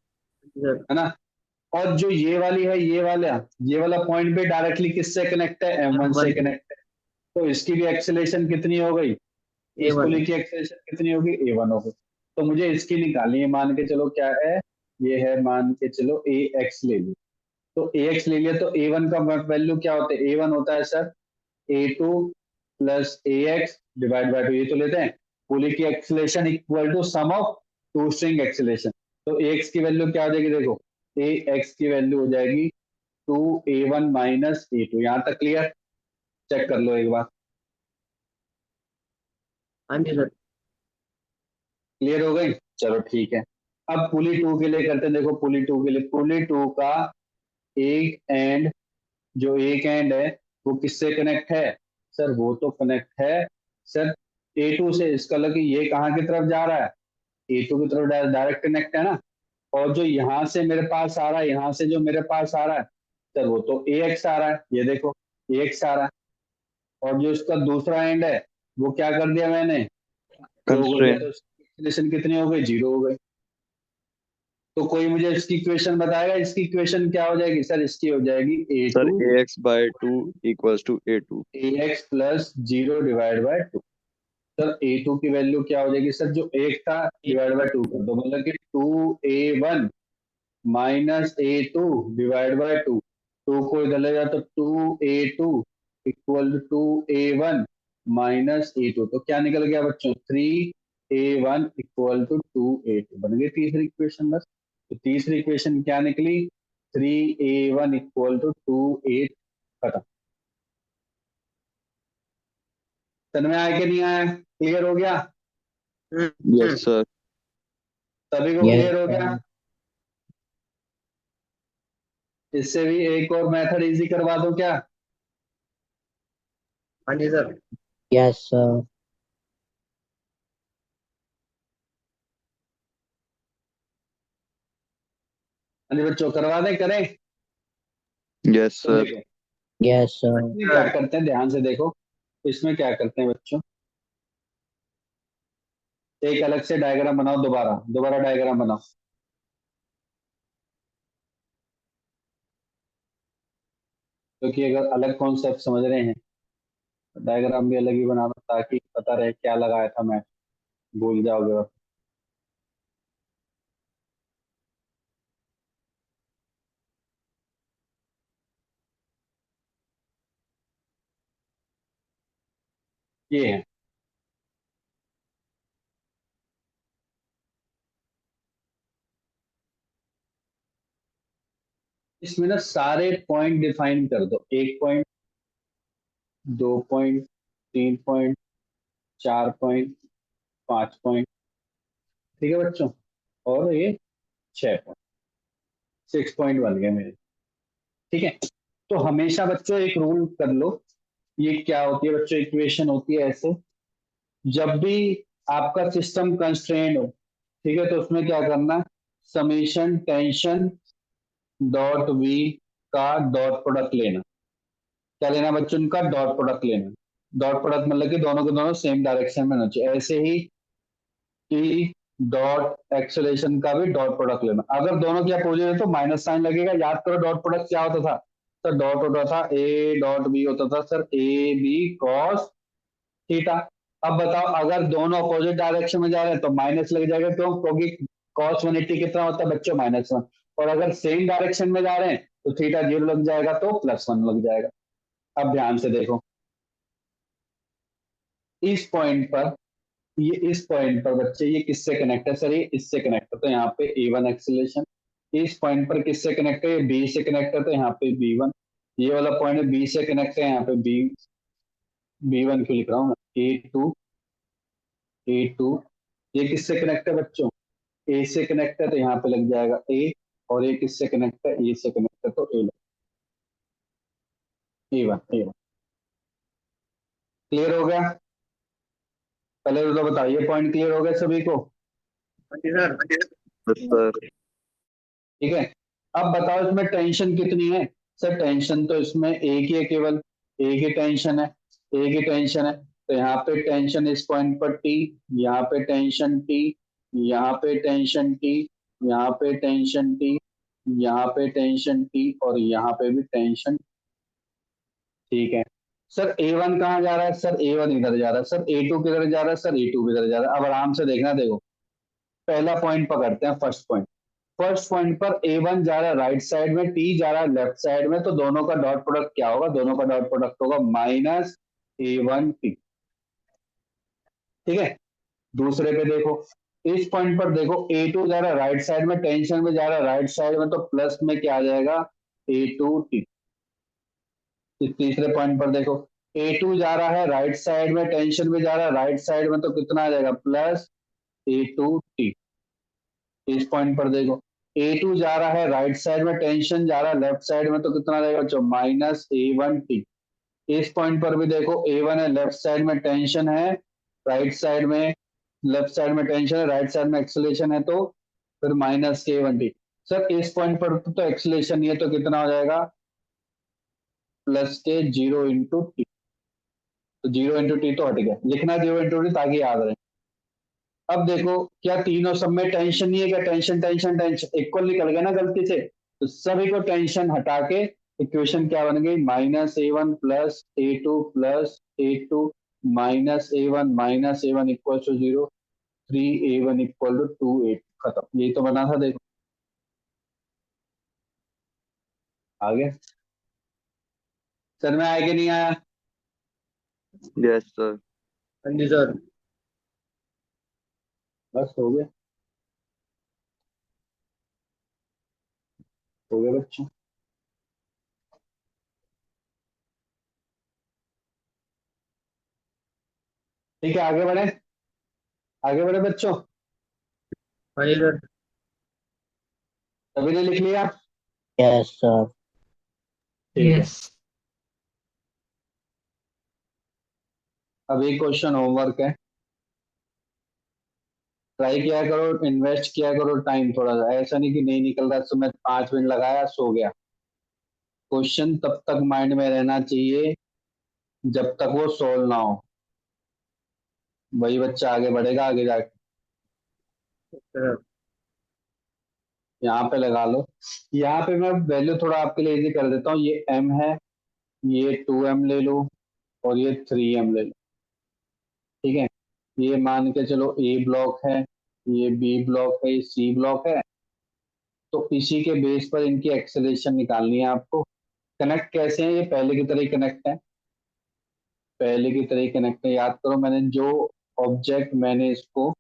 सर है ना? और जो ये वाली है, ये वाला पॉइंट भी डायरेक्टली किससे कनेक्ट है? M1 से M1 कनेक्ट है। तो इसकी भी एक्सेलेरेशन कितनी हो गई? इस A1 पुली की एक्सेलेरेशन कितनी होगी? A1 होगी। तो मुझे इसकी निकालनी है। मान के चलो क्या है, ये है मान के चलो AX ले ली। तो AX ले लिया तो A1 का वैल्यू क्या होता है? A1 होता है sir A2 plus AX divide by 2। ये तो लेते हैं। पुली की acceleration equal to sum of two string acceleration. तो AX की वैल्यू क्या हो जाएगी? देखो AX की वैल्यू हो जाएगी 2A1 माइनस A2। यहाँ तक क्लियर? चेक कर लो एक बार। हाँ जी सर क्लियर हो गई? चलो ठीक है। अब पुली 2 के लिए करते हैं, देखो पुली 2 के लिए, पुली 2 का एक एंड, जो एक एंड है वो किससे कनेक्ट है सर, वो तो कनेक्ट है सर A2 से। इसका मतलब कि ये कहाँ की तरफ जा रहा है, A2 की तरफ डायरेक्ट कनेक्ट है ना। और जो यहाँ से मेरे पास आ रहा है, यहाँ से जो मेरे पास आ रहा है सर, वो तो AX आ रहा है, ये देखो AX आ रहा है। और जो इसका दूसरा एंड है वो क्या कर दिया मैंने, दो कर दिया, कंस्ट्रेंट। तो इसकी कितनी हो गई, 0 हो गई। तो कोई मुझे इसकी इक्वेशन बताएगा, इसकी इक्वेशन क्या हो जाएगी सर, इसकी हो जाएगी sir A2 ax/2 equals to A2। AX plus 0 divide by 2। Sir A2 की वैल्यू क्या हो जाएगी सर, जो एक था डिवाइड बाय 2 कर दो, मतलब कि 2A1 minus A2 divide by 2। 2 को इधर ले जाओ तो 2A2 equal to 2A1 minus A2। तो क्या निकल गया बच्चों, 3A1 इक्वल टू 2A2, बन गई तीसरी इक्वेशन बस। तो तीसरी इक्वेशन क्या निकली, 3A1 इक्वल टू 2A, खत्म। समझ में आया कि नहीं आया, क्लियर हो गया, यस सर। सभी को Yes, क्लियर हो गया। sir. इससे भी एक और मेथड इजी करवा दूं क्या, हाँ जी सर। Yes, sir. हाँ जी बच्चों, करवा दें, करें यस तो सर। देखो Yes, sir. इसमें क्या करते हैं, ध्यान से देखो, इसमें क्या करते हैं बच्चों, एक अलग से डायग्राम बनाओ, दोबारा दोबारा डायग्राम बनाओ। क्योंकि अगर अलग कॉन्सेप्ट समझ रहे हैं तो डायग्राम भी अलग ही बनाना, ताकि पता रहे क्या लगाया था मैं, भूल जाओगे आप। ये है, इसमें ना सारे पॉइंट डिफाइन कर दो, 1 point, 2 point, 3 point, 4 point, 5 point, ठीक है बच्चों, और ये 6 पॉइंट, 6 पॉइंट बन गए मेरे, ठीक है। तो हमेशा बच्चों एक रूल कर लो, ये क्या होती है बच्चों, इक्वेशन होती है ऐसे, जब भी आपका सिस्टम कंस्ट्रेंड हो, ठीक है, तो उसमें क्या करना, समेशन टेंशन डॉट वी का डॉट प्रोडक्ट लेना। क्या लेना बच्चों, उनका डॉट प्रोडक्ट लेना। डॉट प्रोडक्ट मतलब कि दोनों के दोनों सेम डायरेक्शन में होना चाहिए। ऐसे ही टी डॉट एक्सेलेरेशन का भी डॉट प्रोडक्ट लेना। अगर दोनों की अपोजिट है तो माइनस साइन लगेगा। याद करो डॉट प्रोडक्ट क्या होता था सर, डॉट होता था ए डॉट बी, होता था sir A B cos theta. अब बताओ, अगर दोनों अपोजिट डायरेक्शन में जा रहे हैं तो माइनस लग जाएगा, क्यों, क्योंकि कॉस 180 कितना होता है बच्चों, -1। और अगर सेम डायरेक्शन में जा रहे हैं तो थीटा 0 लग जाएगा, तो +1 लग जाएगा। अब ध्यान से देखो, इस पॉइंट पर, ये इस पॉइंट पर बच्चे ये किससे कनेक्ट है सर, ये इससे कनेक्ट है, तो यहाँ पे A1 एक्सीलरेशन। इस पॉइंट पर किससे कनेक्ट है, बी से कनेक्ट है, तो यहाँ पे B1। ये वाला पॉइंट बी से कनेक्ट है, यहाँ पे B1 क्यों लिख रहा हूँ, A2। ये किससे कनेक्ट है बच्चों, ए से कनेक्ट है, तो यहाँ पे लग जाएगा ए। और ये किससे कनेक्ट है, ए से कनेक्ट है, तो A1। क्लियर हो गया, पहले तो बताइए, पॉइंट क्लियर हो गया सभी को, हाँ जी सर। Yes sir. ठीक है। अब बताओ इसमें टेंशन कितनी है सर, टेंशन तो इसमें एक ही है, केवल एक ही टेंशन है, एक ही टेंशन है। तो यहाँ पे टेंशन इस पॉइंट पर टी, यहाँ पे टेंशन टी, यहाँ पे टेंशन टी, यहाँ पे टेंशन टी, यहाँ पे टेंशन टी, और यहाँ पे भी टेंशन, ठीक है। सर A1 कहाँ जा रहा है सर, A1 इधर जा रहा है, सर A2 किधर जा रहा है, सर A2 किधर जा रहा है। अब आराम से देखना, देखो पहला पॉइंट पकड़ते हैं, फर्स्ट पॉइंट। फर्स्ट पॉइंट पर A1 जा रहा है राइट साइड में, T जा रहा है लेफ्ट साइड में, तो दोनों का डॉट प्रोडक्ट क्या होगा, दोनों का डॉट प्रोडक्ट होगा -A1T, ठीक है। दूसरे पे देखो, इस पॉइंट पर देखो, A2 जा रहा है राइट साइड में, टेंशन में जा रहा है राइट साइड में, तो प्लस में क्या आ जाएगा, A2T। तीसरे पॉइंट पर देखो, A2 जा रहा है राइट साइड में, टेंशन में जा रहा है राइट साइड में, तो कितना आ जाएगा, +A2T, इस पॉइंट पर देखो A2 जा रहा है राइट साइड में, टेंशन जा रहा है लेफ्ट साइड में, तो कितना रहेगा बच्चों -A1T। इस पॉइंट पर भी देखो A1 है लेफ्ट साइड में, टेंशन है राइट साइड में, लेफ्ट साइड में टेंशन है राइट साइड में एक्सेलेरेशन है, तो फिर -K1T। सर इस पॉइंट पर तो एक्सेलेरेशन नहीं है, तो कितना हो जाएगा +K 0 × T। तो 0 × T तो हट गया, लिखना 0 × T ताकि याद रहे। अब देखो क्या तीनों सब में टेंशन नहीं है क्या, टेंशन टेंशन टेंशन इक्वल निकल गया ना गलती से, तो सभी को टेंशन हटा के इक्वेशन क्या बन गई -A1 + A2 + A2 -A1 equal to 0, 3A1 equal to 2A, खत्म। यही तो बना था देखो, आगे सर में आया कि नहीं आया? Yes, sir. हाँ जी सर। बस हो गया, हो गया बच्चों। ठीक है आगे बढ़े, आगे बढ़े बच्चों। हाँ जी सर। सभी ने लिख लिया? Yes, sir. ठीक है। Yes. अब एक क्वेश्चन होमवर्क है, ट्राई किया करो, इन्वेस्ट किया करो टाइम थोड़ा सा, ऐसा नहीं कि नहीं निकल रहा तो मैं 5 मिनट लगाया सो गया। क्वेश्चन तब तक माइंड में रहना चाहिए जब तक वो सोल्व ना हो, वही बच्चा आगे बढ़ेगा आगे जाके। सर यहाँ पे लगा लो, यहाँ पे मैं वैल्यू थोड़ा आपके लिए इजी कर देता हूँ, ये m है, ये 2m ले लो और ये 3m ले लो, ठीक है। ये मान के चलो A ब्लॉक है, ये B ब्लॉक है, ये C ब्लॉक है, तो इसी के बेस पर इनकी एक्सेलेरेशन निकालनी है आपको। कनेक्ट कैसे है, ये पहले की तरह ही कनेक्ट है, पहले की तरह ही कनेक्ट है। याद करो मैंने जो ऑब्जेक्ट मैंने इसको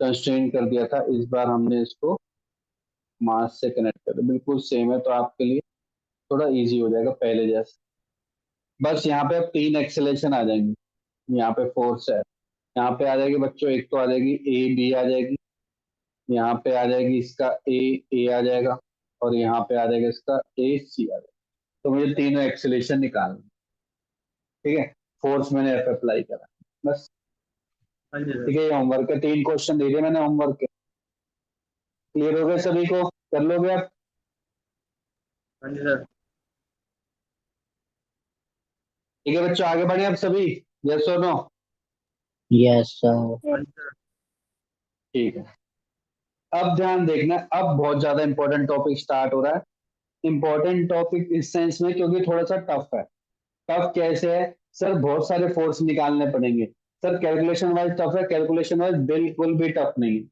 कंस्ट्रेन कर दिया था, इस बार हमने इसको मास से कनेक्ट कर दिया, बिल्कुल सेम है, तो आपके लिए थोड़ा इजी हो जाएगा पहले जैसे। बस यहाँ पे अब 3 एक्सेलेरेशन आ जाएंगी, यहाँ पे फोर्स है, यहाँ पे आ जाएगी बच्चों, एक तो आ जाएगी A B आ जाएगी, यहाँ पे आ जाएगी इसका A आ जाएगा, और यहाँ पे आ जाएगा इसका AC आ जाएगा। तो मुझे तीनों एक्सेलेरेशन निकालना, ठीक है। फोर्स मैंने F अप्लाई करा, बस। हाँ जी सर। ठीक है, ये होमवर्क है, 3 क्वेश्चन दे दिए मैंने होमवर्क के। क्लियर हो गए सभी को, कर लोगे आप? हाँ जी सर। ठीक है बच्चों आगे बढ़े अब सभी, यस और नो? Yes, sir. हाँ जी सर। ठीक है। अब ध्यान देखना, अब बहुत ज्यादा इंपॉर्टेंट टॉपिक स्टार्ट हो रहा है। इंपॉर्टेंट टॉपिक इस सेंस में क्योंकि थोड़ा सा टफ है। टफ कैसे है सर, बहुत सारे फोर्स निकालने पड़ेंगे। सर कैलकुलेशन वाइज टफ है, कैलकुलेशन वाइज बिल्कुल भी टफ नहीं है,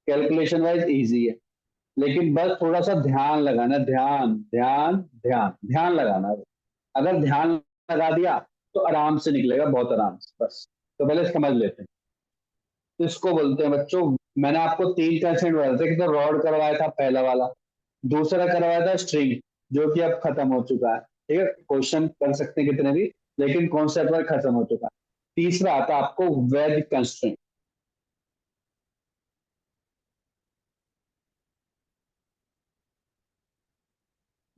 कैलकुलेशन वाइज इजी है, लेकिन बस थोड़ा सा ध्यान लगाना, ध्यान ध्यान ध्यान ध्यान लगाना है। अगर ध्यान लगा दिया तो आराम से निकलेगा, बहुत आराम से। बस तो पहले समझ लेते हैं, तो इसको बोलते हैं बच्चों, मैंने आपको 3 कंसेप्ट बताया था कि तो रॉड करवाया था पहला वाला, दूसरा करवाया था स्ट्रिंग, जो कि अब खत्म हो चुका है, ठीक है। क्वेश्चन कर सकते हैं कितने भी, लेकिन कॉन्सेप्ट पर खत्म हो चुका है। तीसरा आता आपको वेज कंस्ट्रेंट।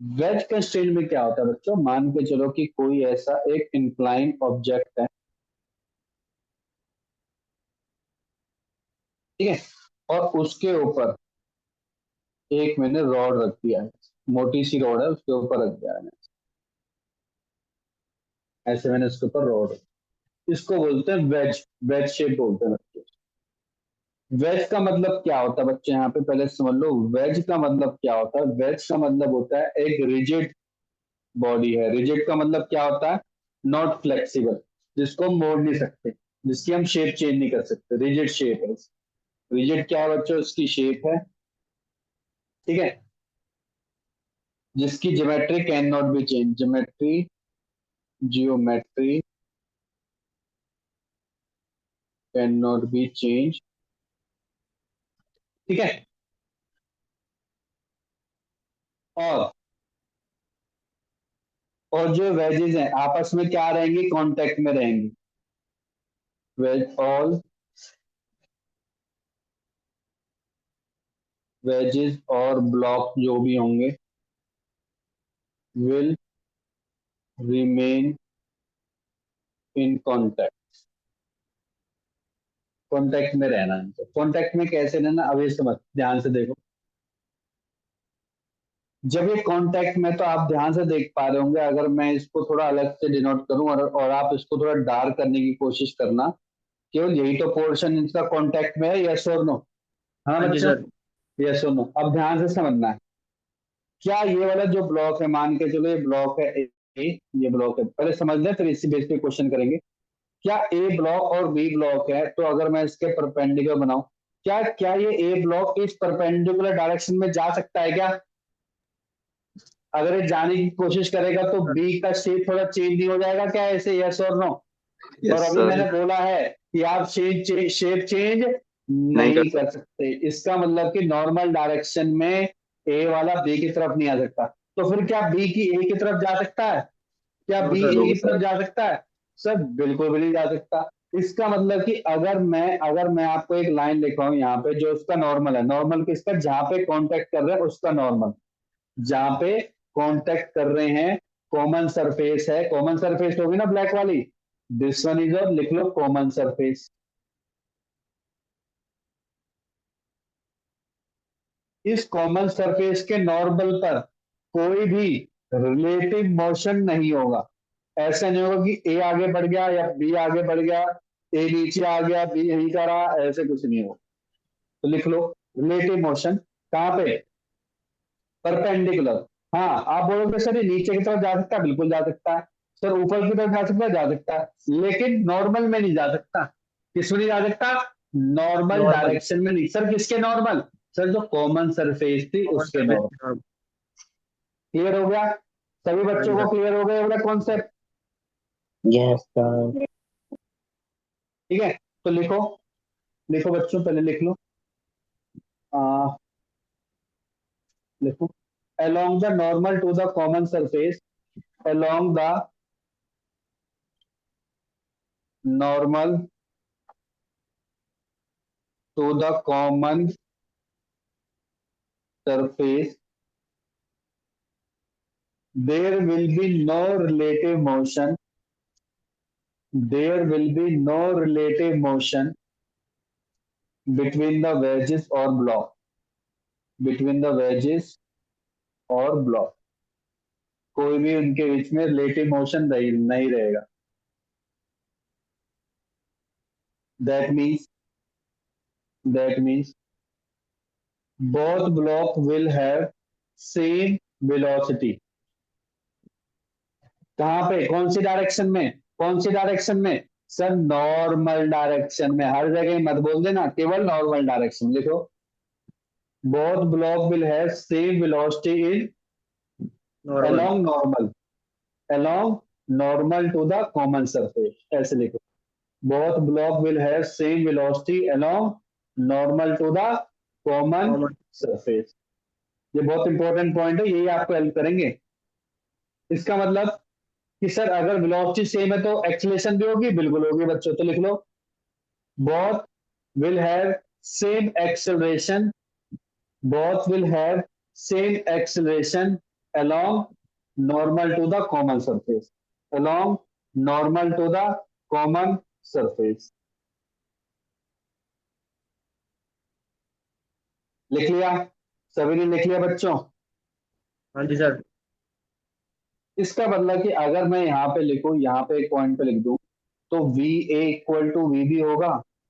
वेज कंस्ट्रेंट में क्या होता है बच्चों, मान के चलो कि कोई ऐसा एक इंक्लाइन ऑब्जेक्ट है, ठीक है, और उसके ऊपर एक मैंने रॉड रख दिया है, मोटी सी रॉड है उसके ऊपर रख दिया है, ऐसे मैंने उसके ऊपर रॉड, इसको बोलते हैं वेज, वेज शेप बोलते हैं बच्चों। वेज का मतलब क्या होता है बच्चे, यहाँ पे पहले समझ लो, वेज का मतलब क्या होता है। वेज का मतलब होता है एक रिजिड बॉडी है। रिजिड का मतलब क्या होता है, नॉट फ्लेक्सिबल, जिसको हम मोड़ नहीं सकते, जिसकी हम शेप चेंज नहीं कर सकते, रिजिड शेप है। रिजिड क्या है बच्चों, उसकी शेप है, ठीक है, जिसकी geometry can not B change, geometry geometry can not B change, ठीक है। और जो वेजेस हैं आपस में क्या रहेंगी, कांटेक्ट में रहेंगी। वेज ऑल वेजेस और ब्लॉक जो भी होंगे will remain in contact, contact में रहना है। तो कॉन्टैक्ट में कैसे रहना, अब ये समझ ध्यान से देखो। जब ये कॉन्टैक्ट में, तो आप ध्यान से देख पा रहे होंगे, अगर मैं इसको थोड़ा अलग से डिनोट करूं और आप इसको थोड़ा डार्क करने की कोशिश करना, केवल यही तो पोर्शन इसका कॉन्टैक्ट में है, यस और नो। हाँ हाँ जी बच्चों, सर। यस और नो। अब ध्यान से समझना है, क्या ये वाला जो ब्लॉक है, मान के चलो ये ब्लॉक है ए, ये ब्लॉक है, पहले समझ लें फिर इसी बेस पे क्वेश्चन करेंगे। क्या ए ब्लॉक और बी ब्लॉक है, तो अगर मैं इसके परपेंडिकुलर बनाऊं, क्या क्या ये ए ब्लॉक इस परपेंडिकुलर डायरेक्शन में जा सकता है क्या? अगर ये जाने की कोशिश करेगा तो बी का शेप थोड़ा चेंज नहीं हो जाएगा क्या ऐसे, यस और नो? और यस अभी सर। मैंने बोला है कि आप शेप चेंज नहीं नहीं कर सकते, इसका मतलब कि नॉर्मल डायरेक्शन में ए वाला बी की तरफ नहीं आ सकता। तो फिर क्या बी की ए की तरफ जा सकता है? क्या नो बी सर। ए नो की सर। तरफ जा सकता है? सर बिल्कुल भी नहीं जा सकता। इसका मतलब कि अगर मैं आपको एक लाइन लिखाऊं यहाँ पे, जो उसका नॉर्मल है, नॉर्मल किसका, जहां पे कांटेक्ट कर रहे हैं उसका नॉर्मल, जहां पे कांटेक्ट कर रहे हैं, कॉमन सरफेस है, कॉमन सरफेस होगी ना ब्लैक वाली, दिस वन इज, और लिख लो कॉमन सरफेस। इस कॉमन सरफेस के नॉर्मल पर कोई भी रिलेटिव मोशन नहीं होगा। ऐसा नहीं होगा कि ए आगे बढ़ गया या बी आगे बढ़ गया, ए नीचे आ गया बी यहीं का रहा, ऐसे कुछ नहीं होगा। तो लिख लो रिलेटिव मोशन कहां पे, परपेंडिकुलर। हाँ आप बोलोगे सर ये नीचे की तरफ जा सकता है, बिल्कुल जा सकता है। सर ऊपर की तरफ जा सकता है, जा सकता है, लेकिन नॉर्मल में नहीं जा सकता। किसमें नहीं जा सकता? Normal normal. डायरेक्शन में नहीं। सर किसके नॉर्मल? सर जो कॉमन सरफेस थी कॉमन उसके सरफेस। नॉर्मल। हाँ। क्लियर हो गया? सभी हाँ जी बच्चों को सर। क्लियर हो गया ये वाला कॉन्सेप्ट? Yes, sir. ठीक है, तो लिखो, लिखो बच्चों, पहले लिख लो, आ, लिखो, along the normal to the common surface, along the normal to the common surface, there will be no relative motion, there will be no relative motion between the wedges or block, between the wedges और block, कोई भी उनके बीच में relative motion नहीं रहेगा। That means, that means both block will have same velocity। कहां पे, कौन सी डायरेक्शन में, कौन सी डायरेक्शन में? सर नॉर्मल डायरेक्शन में, हर जगह मत बोल देना, केवल नॉर्मल डायरेक्शन लिखो। both block will have same velocity in normal. along normal, along normal to the common surface, ऐसे लिखो। both block will have same velocity along normal to the common common. surface। ये बहुत important point है, यही आपको help करेंगे। इसका मतलब कि सर अगर वेलोसिटी सेम है तो एक्सीलरेशन भी होगी, बिल्कुल होगी बच्चों। तो लिख लो both will have same acceleration, both will have same acceleration along normal to the common surface, along normal to the common surface। लिख लिया? सभी ने लिख लिया बच्चों? हाँ जी सर। इसका मतलब कि अगर मैं यहाँ पे लिखूं, यहाँ पे एक पॉइंट पे लिख दूं, तो V A equal to V B होगा।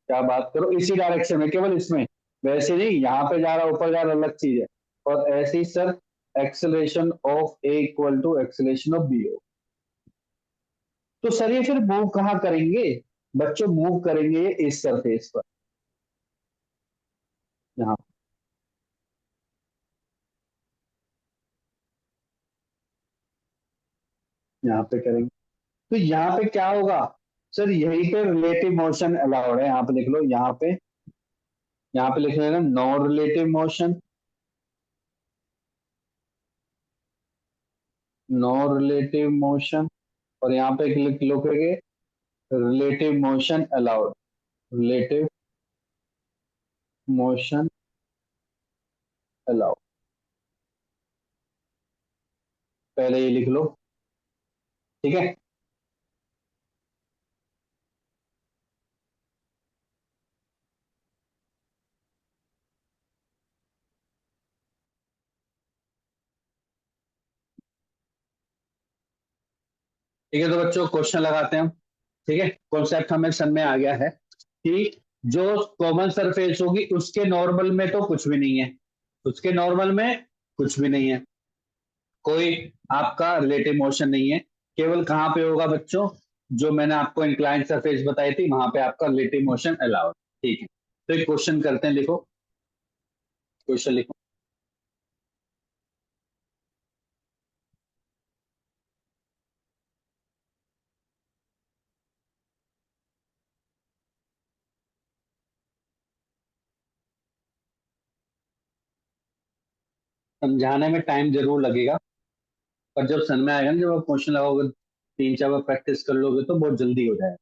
क्या बात करो, इसी डायरेक्शन में, केवल इसमें, वैसे नहीं यहाँ पे जा रहा ऊपर जा रहा अलग चीज है। और ऐसे ही sir acceleration of A equal to acceleration of B हो। तो सर ये फिर मूव कहाँ करेंगे बच्चों? मूव करेंगे इस सरफेस पर, यहाँ, यहाँ पे करेंगे। तो यहाँ पे क्या होगा सर? यहीं पे रिलेटिव मोशन अलाउड है, यहाँ पे लिख लो, यहाँ पे लिख लेना non relative motion, non relative motion, और यहाँ पे लिखोगे relative motion allowed, relative motion पहले ये लिख लो, ठीक है। ठीक है, तो बच्चों क्वेश्चन लगाते हैं हम। ठीक है, कॉन्सेप्ट हमें समझ में आ गया है कि जो कॉमन सरफेस होगी उसके नॉर्मल में तो कुछ भी नहीं है, उसके नॉर्मल में कुछ भी नहीं है, कोई आपका रिलेटिव मोशन नहीं है। केवल कहां पे होगा बच्चों, जो मैंने आपको इंक्लाइन सरफेस बताई थी वहां पे आपका रिलेटिव मोशन अलाउड। ठीक है, तो एक क्वेश्चन करते हैं, लिखो क्वेश्चन लिखो। समझाने में टाइम जरूर लगेगा, पर जब समझ में आएगा ना, जब आप क्वेश्चन लगाओगे 3-4 बार प्रैक्टिस कर लोगे तो बहुत जल्दी हो जाएगा,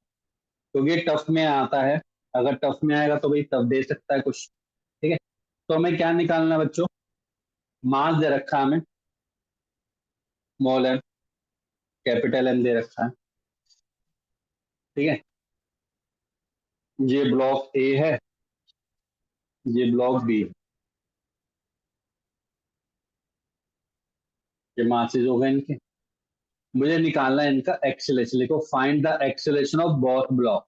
क्योंकि ये टफ में आता है। अगर टफ में आएगा तो भाई टफ दे सकता है कुछ। ठीक है, तो हमें क्या निकालना है बच्चों, मास दे रखा है हमें, स्मॉल एम, कैपिटल एम दे रखा है। ठीक है, ये ब्लॉक ए है, ये ब्लॉक बी, ये मासेस हो गए इनके। मुझे निकालना है इनका एक्सेलेरेशन, लिखो find the acceleration of both block,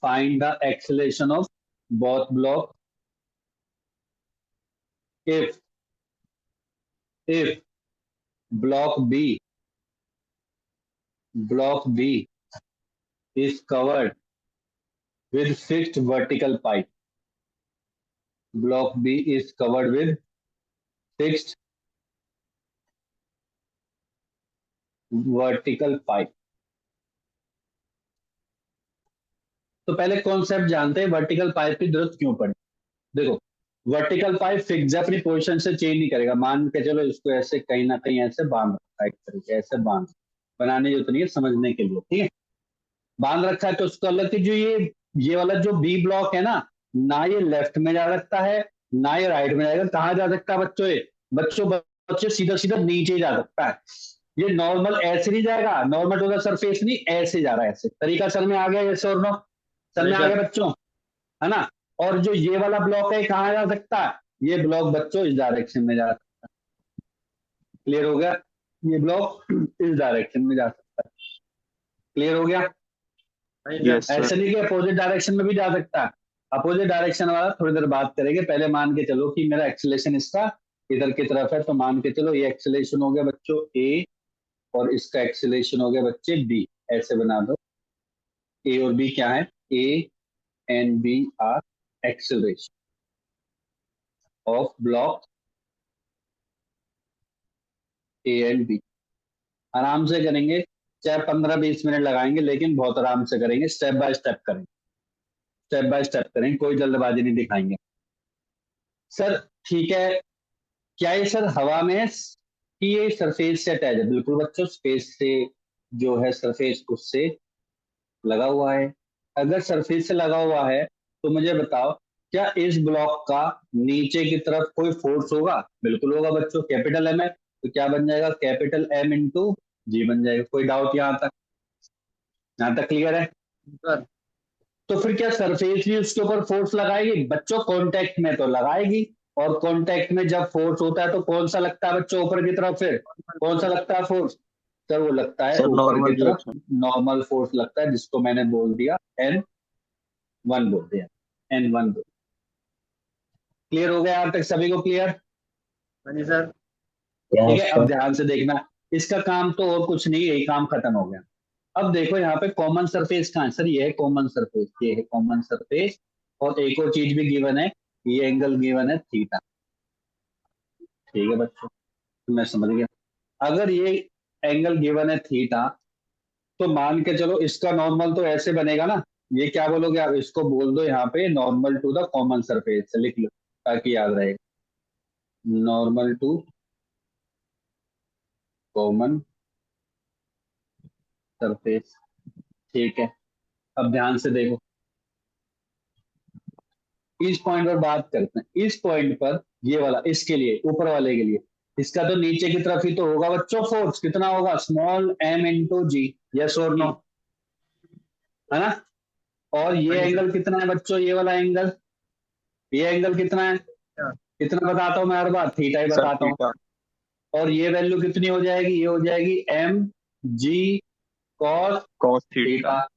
find the acceleration of both block if block B is covered with fixed vertical pipe, block B is covered with fixed vertical pipe। तो पहले कॉन्सेप्ट जानते हैं vertical pipe की जरूरत क्यों पड़ी। देखो, vertical pipe fix अपनी पोजीशन से चेंज नहीं करेगा, मान के चलो इसको ऐसे कहीं ना कहीं ऐसे बांध रखा है, एक तरीके ऐसे बांध, बनाने जो तो नहीं है, समझने के लिए। ठीक है, बांध रखा है तो उसको अलग की जो ये वाला जो बी ब्लॉक है ना ये लेफ्ट में जा सकता है ना ये राइट में जाएगा। कहाँ जा सकता है बच्चों, ये बच्चों सीधा सीधा नीचे जा सकता है। ये नॉर्मल ऐसे नहीं जाएगा, नॉर्मल टू द सरफेस नहीं, ऐसे जा रहा है, ऐसे तरीका सर में आ गया, यस और नो, सर में आ गया बच्चों, है ना। और जो ये वाला ब्लॉक है कहाँ जा सकता है, ये ब्लॉक बच्चों इस डायरेक्शन में जा सकता है। क्लियर हो गया, ये ब्लॉक इस डायरेक्शन में जा सकता है। क्लियर हो गया, Yes, sir. ऐसे नहीं कि अपोजिट डायरेक्शन में भी जा सकता है। अपोजिट डायरेक्शन वाला थोड़ी देर बात करेंगे, पहले मान के चलो कि मेरा एक्सेलेरेशन इसका इधर की तरफ है, तो मान के चलो ये एक्सेलेरेशन हो गया बच्चों ए और इसका एक्सेलेरेशन हो गया बच्चे बी। ऐसे बना दो, ए और बी क्या है, A and B are acceleration of block A and B. आराम से करेंगे, चाहे 15-20 मिनट लगाएंगे, लेकिन बहुत आराम से करेंगे, स्टेप बाय स्टेप करेंगे, स्टेप बाय स्टेप करेंगे, कोई जल्दबाजी नहीं दिखाएंगे। सर ठीक है, क्या ये सर हवा में है कि ये सरफेस से अटैच है? बिल्कुल बच्चों, स्पेस से जो है सरफेस उससे लगा हुआ है। अगर सरफेस से लगा हुआ है तो मुझे बताओ, क्या इस ब्लॉक का नीचे की तरफ कोई फोर्स होगा? बिल्कुल होगा बच्चों, कैपिटल एम है तो क्या बन जाएगा, कैपिटल एम इंटू जी बन जाएगा। कोई डाउट यहाँ तक, यहाँ तक क्लियर है? सर तो फिर क्या सरफेस भी उसके ऊपर फोर्स लगाएगी? बच्चों कांटेक्ट में तो लगाएगी, और कांटेक्ट में जब फोर्स होता है तो कौन सा लगता है बच्चों ऊपर की तरफ, फिर कौन सा लगता है फोर्स? सर वो लगता है Sir, ऊपर की normal तरफ, direction. नॉर्मल फोर्स लगता है, जिसको मैंने बोल दिया N1 बोल दिया, N1 बोल। क्लियर हो गया यहाँ तक सभी को? क्लियर? हाँ जी सर। ठीक Yes, है, sir. अब ध्यान से देखना, इसका काम तो और कुछ नहीं, यही काम खत्म हो गया। अब देखो यहाँ पे कॉमन सरफेस कहाँ है? सर ये है कॉमन सरफेस, ये है कॉमन सरफेस, और एक और चीज भी गिवन है, ये एंगल गिवन है थीटा। ठीक है बच्चों, मैं समझ गया। अगर ये एंगल गिवन है थीटा, तो मान के चलो इसका नॉर्मल तो ऐसे बनेगा ना, ये क्या बोलोगे आप, इसको बोल दो यहाँ पे normal to the common surface, लिख लो ताकि याद रहे, नॉर्मल टू कॉमन सरफेस। ठीक है, अब ध्यान से देखो, इस पॉइंट पर बात करते हैं, इस पॉइंट पर ये वाला, इसके लिए ऊपर वाले के लिए इसका तो नीचे की तरफ ही तो होगा बच्चों फोर्स, कितना होगा स्मॉल m इंटू जी, यस और नो, है ना। और ये हाँ जी सर। एंगल कितना है बच्चों, ये वाला एंगल, ये एंगल कितना है, हाँ। कितना बताता हूँ मैं हर बार, थीटा ही सर बताता हूँ। थीटा। और ये वैल्यू कितनी हो जाएगी, ये हो जाएगी m g cos cos theta. Theta.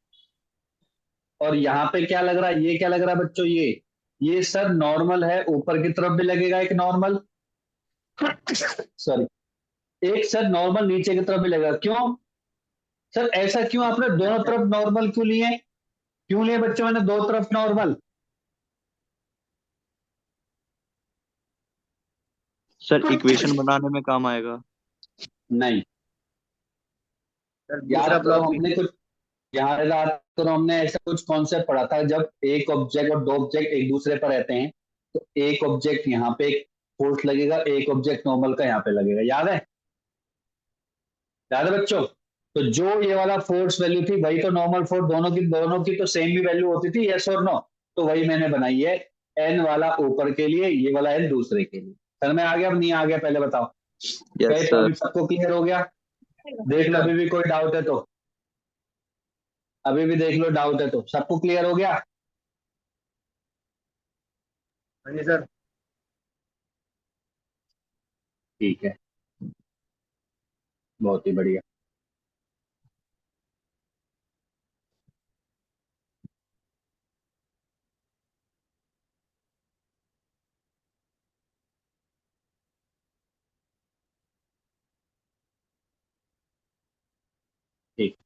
और यहाँ पे क्या लग रहा है, ये क्या लग रहा है बच्चों, ये सर नॉर्मल है, ऊपर की तरफ भी लगेगा एक नॉर्मल, सॉरी, एक सर नॉर्मल नीचे की तरफ भी लगेगा। क्यों सर, ऐसा क्यों आपने दोनों तरफ नॉर्मल क्यों लिए, क्यों लिए बच्चों मैंने दो तरफ नॉर्मल? सर इक्वेशन बनाने में काम आएगा। नहीं, सर याद दूसरा करो ब्लॉक भी। हमने कुछ, यहाँ याद करो हमने ऐसा कुछ कॉन्सेप्ट पढ़ा था, जब एक ऑब्जेक्ट और दो ऑब्जेक्ट एक दूसरे पर रहते हैं तो एक ऑब्जेक्ट यहाँ पे फोर्स लगेगा, एक ऑब्जेक्ट नॉर्मल का यहाँ पे लगेगा, याद है, याद है बच्चों। तो जो ये वाला फोर्स वैल्यू थी वही तो नॉर्मल फोर्स, दोनों की तो सेम भी वैल्यू होती थी, यस और नो। तो वही मैंने बनाई है, एन वाला ऊपर के लिए, ये वाला एन दूसरे के लिए। सर में आ गया अब नहीं आ गया पहले बताओ। यस कहे तो सर। अभी सबको क्लियर हो गया, देख लो अभी भी कोई डाउट है तो, अभी भी देख लो डाउट है तो, सबको क्लियर हो गया। हाँ जी सर। ठीक है, बहुत ही बढ़िया। ठीक,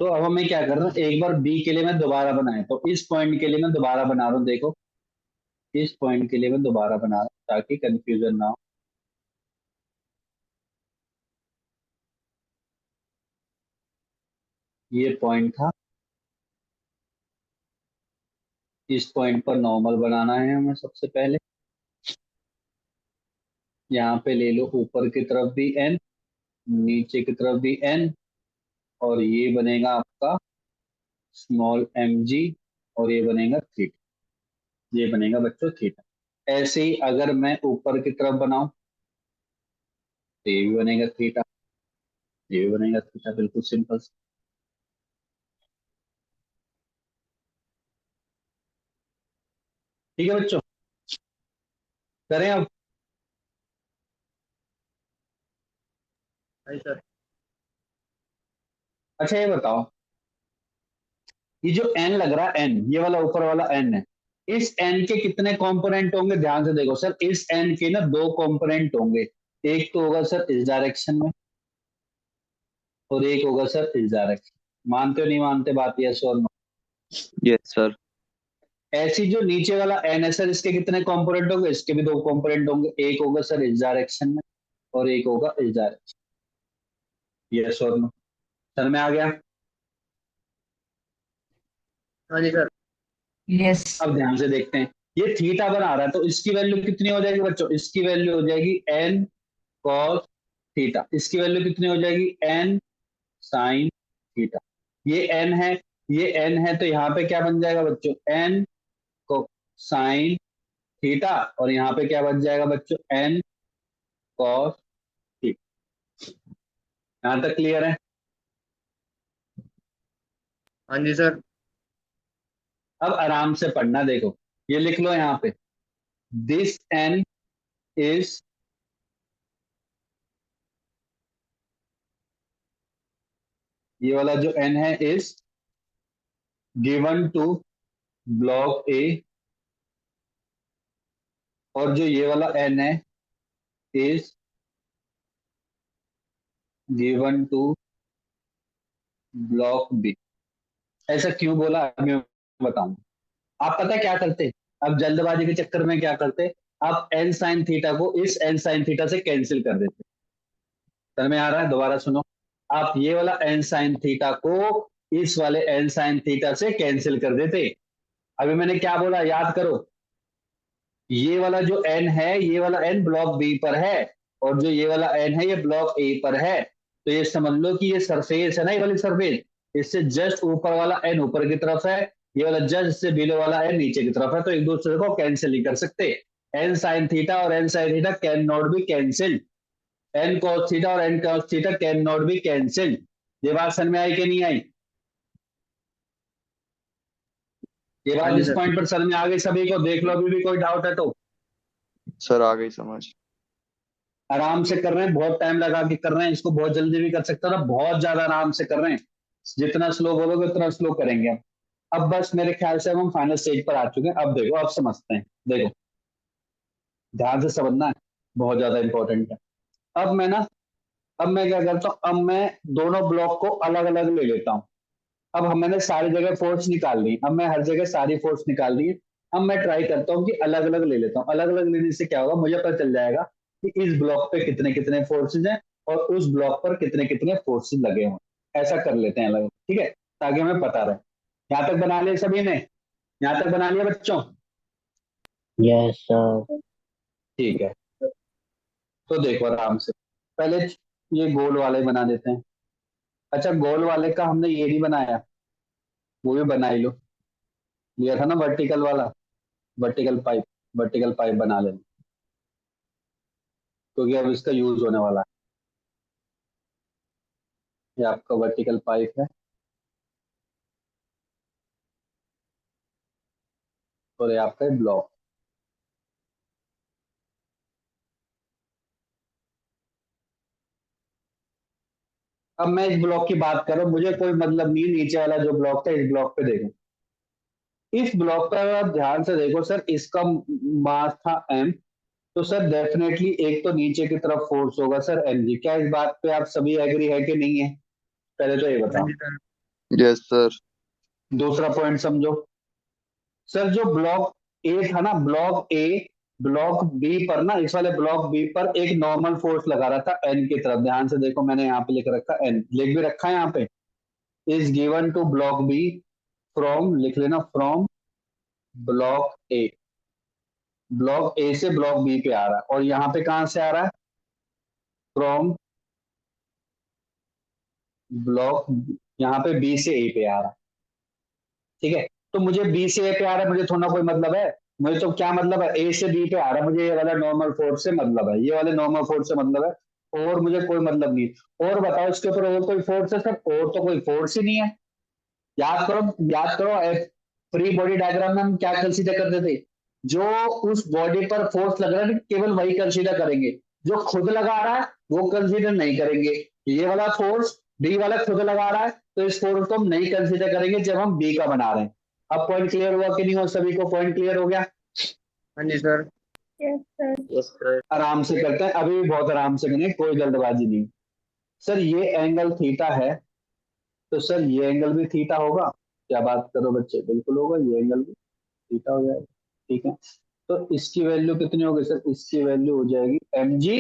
तो अब हमें क्या करना है, एक बार बी के लिए मैं दोबारा बनाए, तो इस पॉइंट के लिए मैं दोबारा बना रहा हूँ, देखो इस पॉइंट के लिए मैं दोबारा बना रहा हूँ ताकि कंफ्यूजन ना हो। ये पॉइंट था, इस पॉइंट पर नॉर्मल बनाना है हमें सबसे पहले। यहाँ पे ले लो ऊपर की तरफ भी एन, नीचे की तरफ भी एन, और ये बनेगा आपका स्मॉल एम जी, और ये बनेगा थीटा, ये बनेगा बच्चों थीटा। ऐसे ही अगर मैं ऊपर की तरफ बनाऊं तो ये भी बनेगा थीटा, ये भी बनेगा थीटा, बिल्कुल सिंपल। ठीक है बच्चों, करें अब। हाँ जी सर। अच्छा ये बताओ, ये जो एन लग रहा है, एन ये वाला ऊपर वाला एन है, इस एन के कितने कंपोनेंट होंगे, ध्यान से देखो सर, इस एन के ना दो कंपोनेंट होंगे, एक तो होगा सर इस डायरेक्शन में और एक होगा सर इस डायरेक्शन। मानते हो नहीं मानते बात, यस और नो? Yes sir. ऐसी जो नीचे वाला एन है सर, इसके कितने कंपोनेंट होंगे, इसके भी दो कंपोनेंट होंगे, एक होगा सर इस डायरेक्शन में और एक होगा इस डायरेक्शन, यस और नो? सर में आ गया। हाँ जी सर। Yes. अब ध्यान से देखते हैं, ये थीटा बना रहा है तो इसकी वैल्यू कितनी हो जाएगी बच्चों, इसकी वैल्यू हो जाएगी एन कॉस थीटा, इसकी वैल्यू कितनी हो जाएगी एन साइन थीटा। ये एन है, ये एन है, तो यहाँ पे क्या बन जाएगा बच्चों, एन को साइन थीटा, और यहाँ पे क्या बन जाएगा बच्चों, एन कॉस थीटा। यहाँ तक क्लियर है? हाँ जी सर। अब आराम से पढ़ना, देखो ये लिख लो यहाँ पे, दिस एन इज, ये वाला जो एन है is given to block A, और जो ये वाला एन है is given to block B. ऐसा क्यों बोला मैं बताऊंगा। आप पता है क्या करते, अब जल्दबाजी के चक्कर में क्या करते, आप एन साइन थीटा को इस एन साइन थीटा से कैंसिल कर देते। समझ में आ रहा है, दोबारा सुनो, आप ये वाला एन साइन थीटा को इस वाले एन साइन थीटा से कैंसिल कर देते। अभी मैंने क्या बोला याद करो, ये वाला जो एन है, ये वाला एन ब्लॉक बी पर है, और जो ये वाला एन है ये ब्लॉक ए पर है। तो ये समझ लो कि ये सरफेस है ना, ये वाली सरफेस, इससे जस्ट ऊपर वाला एन ऊपर की तरफ है, ये वाला जस्ट इससे बिलो वाला एन नीचे की तरफ है, तो एक दूसरे को कैंसिल नहीं कर सकते। एन साइन थीटा और N sine theta can not be cancelled, N cos theta और N cos theta can not be cancelled. ये बात समझ में आई कि नहीं आई? ये बात हाँ जी इस सर। पॉइंट पर समझ में आ गई सभी को? देख लो अभी भी कोई डाउट है तो। सर आ गई समझ। आराम से कर रहे हैं, बहुत टाइम लगा के कर रहे हैं इसको, बहुत जल्दी भी कर सकता था, बहुत ज्यादा आराम से कर रहे हैं। जितना स्लो बोलोगे उतना स्लो करेंगे हम। अब बस मेरे ख्याल से हम फाइनल स्टेज पर आ चुके हैं। अब देखो, अब समझते हैं। देखो ध्यान से समझना है, बहुत ज्यादा इंपॉर्टेंट है। अब मैं क्या करता हूँ, अब मैं दोनों ब्लॉक को अलग अलग ले लेता हूँ। मैंने सारी जगह फोर्स निकाल ली, अब मैं हर जगह सारी फोर्स निकाल ली। अब मैं ट्राई करता हूँ कि अलग अलग ले लेता हूँ। अलग अलग लेने से क्या होगा, मुझे पता चल जाएगा कि इस ब्लॉक पे कितने कितने फोर्सेज हैं और उस ब्लॉक पर कितने कितने फोर्सेज लगे हुए हैं। ऐसा कर लेते हैं अलग, ठीक है, ताकि हमें पता रहे। यहाँ तक बना लिया सभी ने? यहाँ तक बना लिया बच्चों? Yes, sir. ठीक है, तो देखो आराम से पहले ये गोल वाले बना देते हैं। अच्छा, गोल वाले का हमने ये नहीं बनाया, वो भी बना ही लो। लिया था ना वर्टिकल वाला, वर्टिकल पाइप बना लेना, क्योंकि अब इसका यूज होने वाला है। ये आपका वर्टिकल पाइप है और ये आपका ब्लॉक। अब मैं इस ब्लॉक की बात कर रहा हूं, मुझे कोई मतलब नहीं नीचे वाला जो ब्लॉक था, इस ब्लॉक पे देखो। इस ब्लॉक पर अगर आप ध्यान से देखो सर, इसका मास था m, तो सर डेफिनेटली एक तो नीचे की तरफ फोर्स होगा सर mg। क्या इस बात पे आप सभी एग्री है कि नहीं है? पहले तो ये हाँ बताओ। जी सर। Yes sir. दूसरा पॉइंट समझो सर, जो ब्लॉक ए था ना, ब्लॉक बी पर ना, इस वाले ब्लॉक बी पर एक नॉर्मल फोर्स लगा रहा था एन की तरफ। ध्यान से देखो, मैंने यहाँ पे लिख रखा एन, लिख भी रखा है यहाँ पे, is given to block B from, लिख लेना, from block A. Block A से ब्लॉक बी पे आ रहा है, और यहाँ पे कहां से आ रहा है? फ्रॉम ब्लॉक, यहाँ पे बी से ए पे आ रहा है, ठीक है। तो मुझे बी से ए पे आ रहा है, मुझे थोड़ा कोई मतलब है? मुझे तो क्या मतलब है, ए से बी पे आ रहा है, मुझे ये वाला नॉर्मल फोर्स से मतलब है, ये वाले नॉर्मल फोर्स से मतलब है, और मुझे कोई मतलब नहीं। और बताओ इसके ऊपर और कोई फोर्स है सर? और तो कोई फोर्स ही नहीं है। याद करो, याद करो, फ्री बॉडी डायग्राम में हम क्या कंसीडर करते थे? जो उस बॉडी पर फोर्स लग रहा है केवल वही कंसीडर करेंगे, जो खुद लगा रहा है वो कंसीडर नहीं करेंगे। ये वाला फोर्स बी वाला खुद लगा रहा है, तो इस फोर्स को हम नहीं कंसीडर करेंगे जब हम बी का बना रहे हैं। अब पॉइंट क्लियर हुआ कि नहीं हुआ? सभी को पॉइंट क्लियर हो गया? हाँ जी सर। Yes, sir. आराम से करते हैं, अभी भी बहुत आराम से करेंगे, कोई जल्दबाजी नहीं। सर ये एंगल थीटा है, तो सर ये एंगल भी थीटा होगा। क्या बात करो बच्चे, बिल्कुल होगा, ये एंगल भी थीटा हो जाएगा, ठीक है। तो इसकी वैल्यू कितनी होगी सर? इसकी वैल्यू हो जाएगी mg M G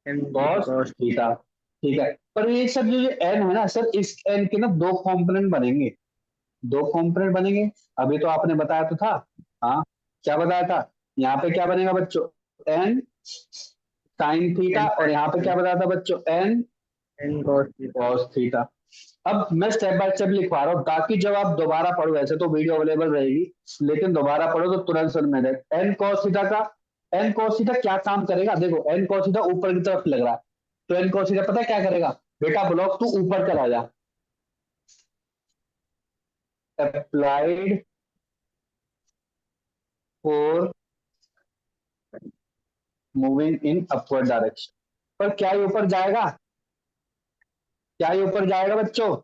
cos cos. Theta, ठीक है। पर ये सब जो n है ना सर, इस n के ना दो कंपोनेंट बनेंगे, दो कंपोनेंट बनेंगे। अभी तो आपने बताया तो था, हाँ, क्या बताया था? यहाँ पे क्या बनेगा बच्चों? n साइन थीटा, एन और यहाँ पे क्या बताया था बच्चों? n N cos theta. cos theta. अब मैं स्टेप बाय स्टेप लिखवा रहा हूँ, ताकि जब आप दोबारा पढ़ो, वैसे तो वीडियो अवेलेबल रहेगी, लेकिन दोबारा पढ़ो तो तुरंत समझ में आए। एन कॉस थीटा का, एन कॉस थीटा क्या काम करेगा? देखो एन कॉस थीटा ऊपर की तरफ लग रहा है, तो एन कॉस थीटा पता है क्या करेगा? बेटा ब्लॉक तू ऊपर चला जा, applied for moving in upward direction. पर क्या ये ऊपर जाएगा? क्या ये ऊपर जाएगा बच्चों?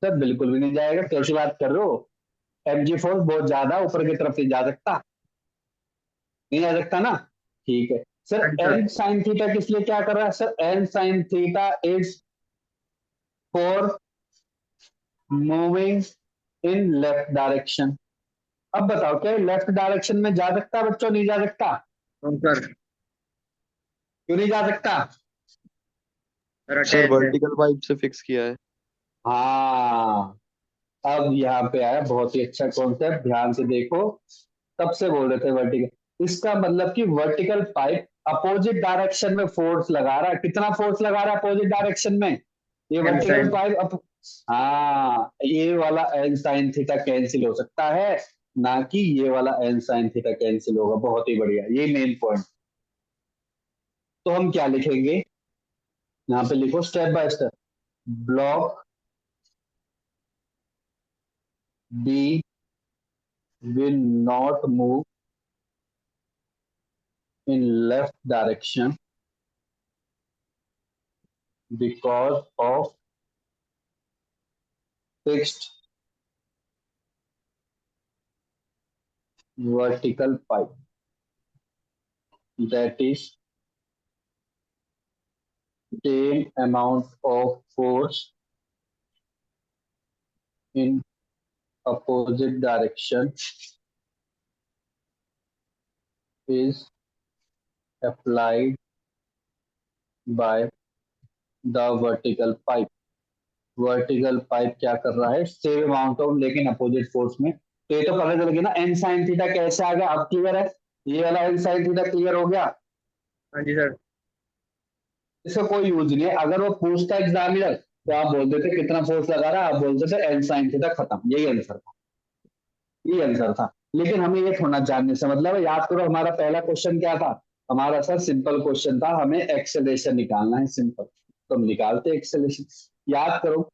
सर बिल्कुल भी नहीं जाएगा। कैसी बात कर रहे हो? mg फोर्स बहुत ज्यादा ऊपर की तरफ नहीं जा सकता, नहीं आ सकता ना, ठीक है। सर हाँ जी सर। एन साइन थीटा किस लिए क्या कर रहा है sir? N sine theta is for moving in left direction. अब बताओ क्या लेफ्ट डायरेक्शन में जा सकता है बच्चों? नहीं जा सकता? हाँ सर। क्यों नहीं जा सकता? सर रोटेट है। वर्टिकल पाइप से फिक्स किया है। हाँ, अब यहाँ पे आया बहुत ही अच्छा कॉन्सेप्ट, ध्यान से देखो। तब से बोल रहे थे वर्टिकल, इसका मतलब कि वर्टिकल पाइप अपोजिट डायरेक्शन में फोर्स लगा रहा है। कितना फोर्स लगा रहा है अपोजिट डायरेक्शन में? ये एम वर्टिकल साइन। पाइप हाँ, ये वाला एन साइन थीटा कैंसिल हो सकता है, ना कि ये वाला एन साइन थीटा कैंसिल होगा। बहुत ही बढ़िया, ये मेन पॉइंट। तो हम क्या लिखेंगे? यहाँ पे लिखो step by step, block B will not move in left direction because of fixed vertical pipe, that is same amount of force in opposite direction is applied by the vertical pipe. Vertical pipe क्या कर रहा है, same amount of लेकिन opposite force में। तो ये तो पता चल गया ना एन साइन थीटा कैसे आ गया, अब क्लियर है, ये वाला एन साइन थीटा क्लियर हो गया। हाँ जी सर। इसका कोई यूज नहीं है, अगर वो पूछता एग्जामिनर तो आप बोल देते कितना फोर्स लगा रहा है, आप बोलते थे एन साइन थीटा, खत्म, यही आंसर था, यही आंसर था। लेकिन हमें ये थोड़ा जानने से मतलब है, याद करो हमारा पहला क्वेश्चन क्या था, हमारा सर सिंपल क्वेश्चन था, हमें एक्सेलरेशन निकालना है सिंपल, तो हम निकालते एक्सेलरेशन। याद करो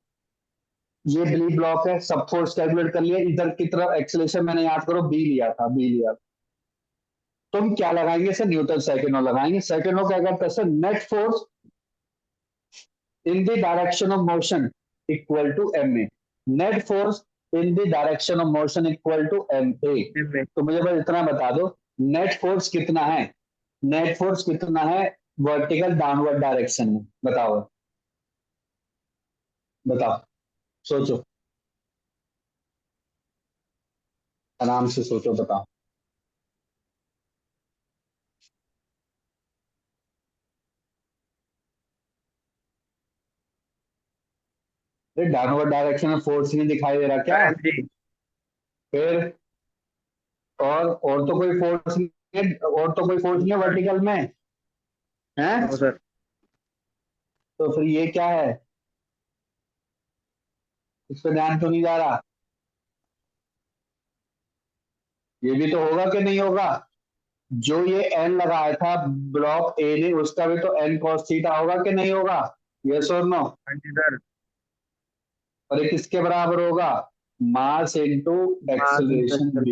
ये बी ब्लॉक है, सब फोर्स कैलकुलेट कर लिया, इधर की तरफ एक्सेलरेशन मैंने याद करो बी लिया था, बी लिया, तो हम क्या लगाएंगे सर, न्यूटन सेकेंड लगाएंगे। सेकेंड क्या करता है sir, net force in the direction of motion equal to ma, net force in the direction of motion equal to ma। तो मुझे बस इतना बता दो नेट फोर्स कितना है, नेट फोर्स कितना है वर्टिकल डाउनवर्ड डायरेक्शन में, बताओ बताओ, सोचो आराम से सोचो, बताओ। डाउनवर्ड डायरेक्शन में फोर्स नहीं दिखाई दे रहा क्या, फिर और तो कोई फोर्स नहीं है, और तो कोई फोर्स नहीं है वर्टिकल में है हाँ सर। तो फिर ये क्या है, इस पर ध्यान तो नहीं जा रहा, ये भी तो होगा कि नहीं होगा, जो ये एन लगाया था ब्लॉक ए ने उसका भी तो एन कॉस थीटा होगा कि नहीं होगा, यस और नो। हाँ जी सर। और ये किसके बराबर होगा, मास इनटू एक्सेलरेशन,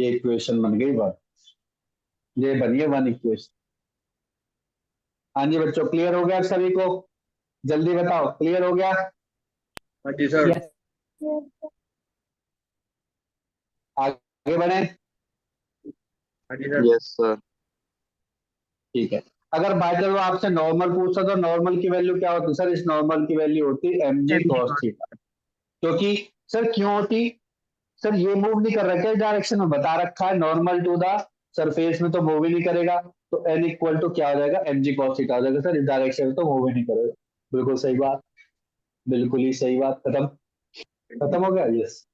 ये इक्वेशन बन गई वन, ये बनिए वन इक्वेशन। हाँ जी बच्चों क्लियर हो गया सभी को, जल्दी बताओ क्लियर हो गया। हाँ जी सर। Yes. आगे बढ़े, हाँ जी सर। Yes sir. ठीक है। अगर बाय द वे आपसे नॉर्मल पूछता तो नॉर्मल की वैल्यू क्या होती सर, इस नॉर्मल की वैल्यू होती एम जी कॉस थीटा, क्योंकि सर क्यों होती, सर ये मूव नहीं कर रहा क्या इस डायरेक्शन में, बता रखा है नॉर्मल टू द सरफेस में तो मूव ही नहीं करेगा, तो एन इक्वल टू क्या हो जाएगा एम जी कॉस थीटा हो जाएगा, सर इस डायरेक्शन में तो मूव ही नहीं करेगा। बिल्कुल सही बात, बिल्कुल ही सही बात, खत्म, खत्म हो गया, यस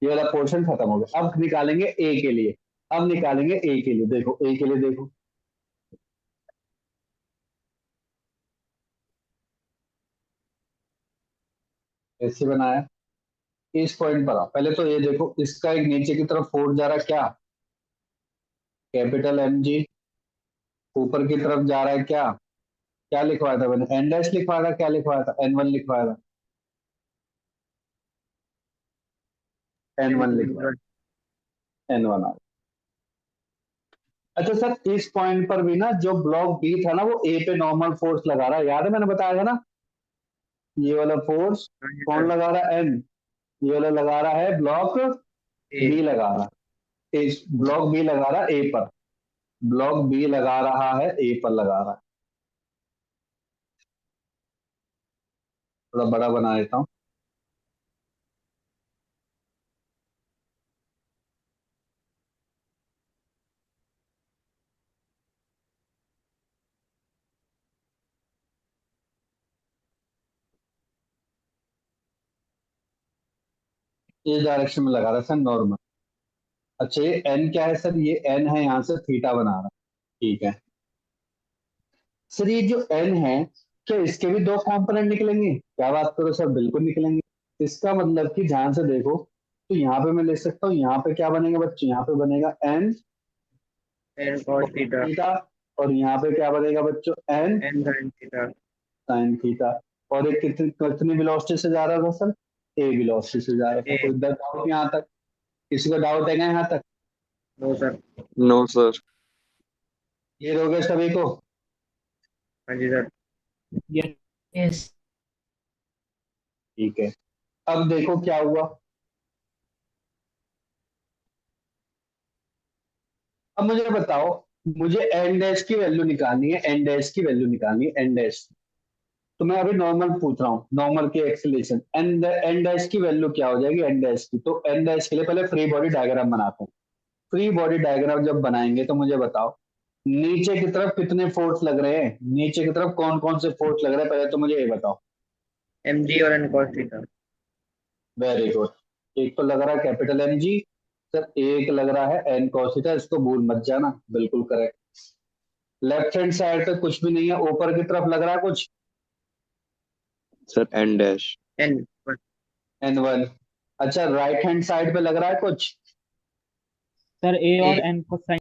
ये वाला पोर्शन खत्म हो गया। अब निकालेंगे ए के लिए, अब निकालेंगे ए के लिए, देखो ए के लिए देखो, ऐसे बनाया, इस पॉइंट पर आओ, पहले तो ये देखो इसका एक नीचे की तरफ फोर्स जा रहा है क्या, कैपिटल एम जी, ऊपर की तरफ जा रहा है क्या, क्या लिखवाया था मैंने, एन डैश लिखवाया था, क्या लिखवाया था, एन वन लिखवाया था, एन वन लिखवाया, एन वन आ गया। अच्छा सर इस पॉइंट पर भी ना जो ब्लॉक बी था ना वो ए पे नॉर्मल फोर्स लगा रहा है, याद है मैंने बताया था ना, ये वाला फोर्स कौन लगा रहा है, एन, ये वाला लगा रहा है ब्लॉक बी लगा रहा है, इस ब्लॉक बी लगा रहा है ए पर, ब्लॉक बी लगा रहा है ए पर लगा रहा है, थोड़ा बड़ा बना देता हूँ, इस डायरेक्शन में लगा रहा है सर नॉर्मल। अच्छा ये एन क्या है सर, ये एन है, यहां से थीटा बना रहा है, ठीक है सर, ये जो एन है क्या इसके भी दो कंपोनेंट निकलेंगे, क्या बात करो सर, बिल्कुल निकलेंगे। इसका मतलब कि ध्यान से देखो, तो यहाँ पे मैं ले सकता हूँ, यहाँ पे क्या बनेगा बच्चे, यहाँ पे बनेगा N N cos theta, theta, और यहाँ पे क्या बनेगा बच्चों, N N sine theta. Sine theta, और एक कितनी वेलोसिटी से जा रहा था सर? ए वेलोसिटी से जा रहा था। ए। कोई डाउट यहाँ तक? किसी को डाउट है क्या यहाँ तक? No sir. No sir. Clear हो गया सभी को? हाँ जी सर। yes, Yes. ठीक है, अब देखो क्या हुआ। अब मुझे बताओ, मुझे एन डैश की वैल्यू निकालनी है, एन डैश की वैल्यू निकालनी है, एन डैश। तो मैं अभी नॉर्मल पूछ रहा हूँ, नॉर्मल की एक्सेलेरेशन, एन डैश की वैल्यू क्या हो जाएगी एन डैश की? तो एन डैश के लिए पहले फ्री बॉडी डायग्राम बनाते हैं। फ्री बॉडी डायग्राम जब बनाएंगे तो मुझे बताओ, नीचे की तरफ कितने फोर्स लग रहे हैं, नीचे की तरफ कौन कौन से फोर्स लग रहे हैं, पहले तो मुझे ये बताओ। mg और n cos theta. Very good. एक तो लग रहा है कैपिटल एम जी सर, एक लग रहा है एन कॉस थीटा, इसको भूल मत जाना, बिल्कुल करेक्ट। लेफ्ट हैंड साइड पे कुछ भी नहीं है, ऊपर की तरफ लग रहा है कुछ, sir N dash. n N one. अच्छा, राइट हैंड साइड पे लग रहा है कुछ, sir a a और n को sin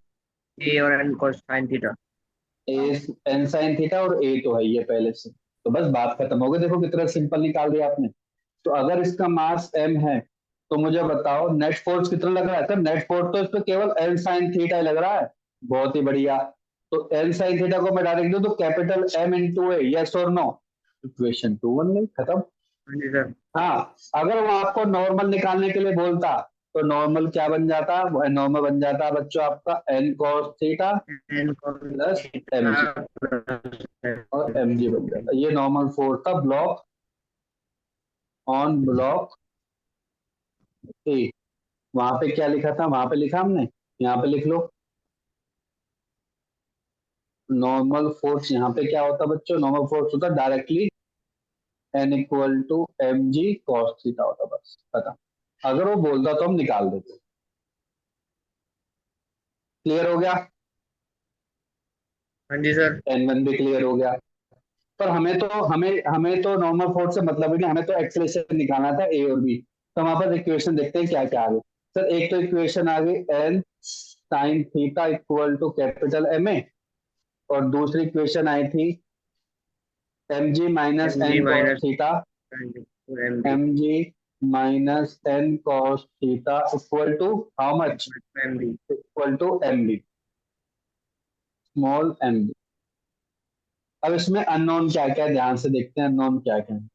a और n cos sin theta. A N sine theta, और ए तो है ये पहले से। तो बस बात खत्म हो गई, देखो कितना सिंपल निकाल दिया आपने। तो अगर इसका मास एम है तो मुझे बताओ नेट फोर्स कितना लग रहा है? सर नेट फोर्स तो इस पे केवल एन साइन थीटा ही लग रहा है। बहुत ही बढ़िया। तो एन साइन थीटा को मैं डायरेक्ट दूं तो कैपिटल एम इंटू ए, यस और नो? इक्वेशन 2 बन गई, खत्म। हाँ जी सर। हाँ, अगर वो आपको नॉर्मल निकालने के लिए बोलता तो नॉर्मल क्या बन जाता? नॉर्मल बन जाता बच्चों आपका N cos theta n cos plus M G, theta plus और एम जी बन जाता। ये नॉर्मल फोर्स था ब्लॉक ऑन ब्लॉक ए। वहां पे क्या लिखा था? वहां पे लिखा हमने, यहाँ पे लिख लो। नॉर्मल फोर्स यहाँ पे क्या होता बच्चों? नॉर्मल फोर्स होता directly N equal to M G cos theta होता, बस खत्म। अगर वो बोलता तो हम निकाल देते। क्लियर हो गया? हाँ जी सर। एन वन भी क्लियर हो गया। पर हमें तो नॉर्मल फोर्स से मतलब ही नहीं, हमें तो एक्सेलरेशन निकालना था ए और बी। तो हमारे पास इक्वेशन देखते हैं क्या क्या आ गई। सर एक तो इक्वेशन आ गई N sine theta equal to capital M A, और दूसरी इक्वेशन आई थी M G minus mg N cos minus theta, mg M G minus N cos theta equal to how much? mg। Equal to M B, small M B. अब इसमें unknown क्या क्या है ध्यान से देखते हैं, अननोन क्या क्या है।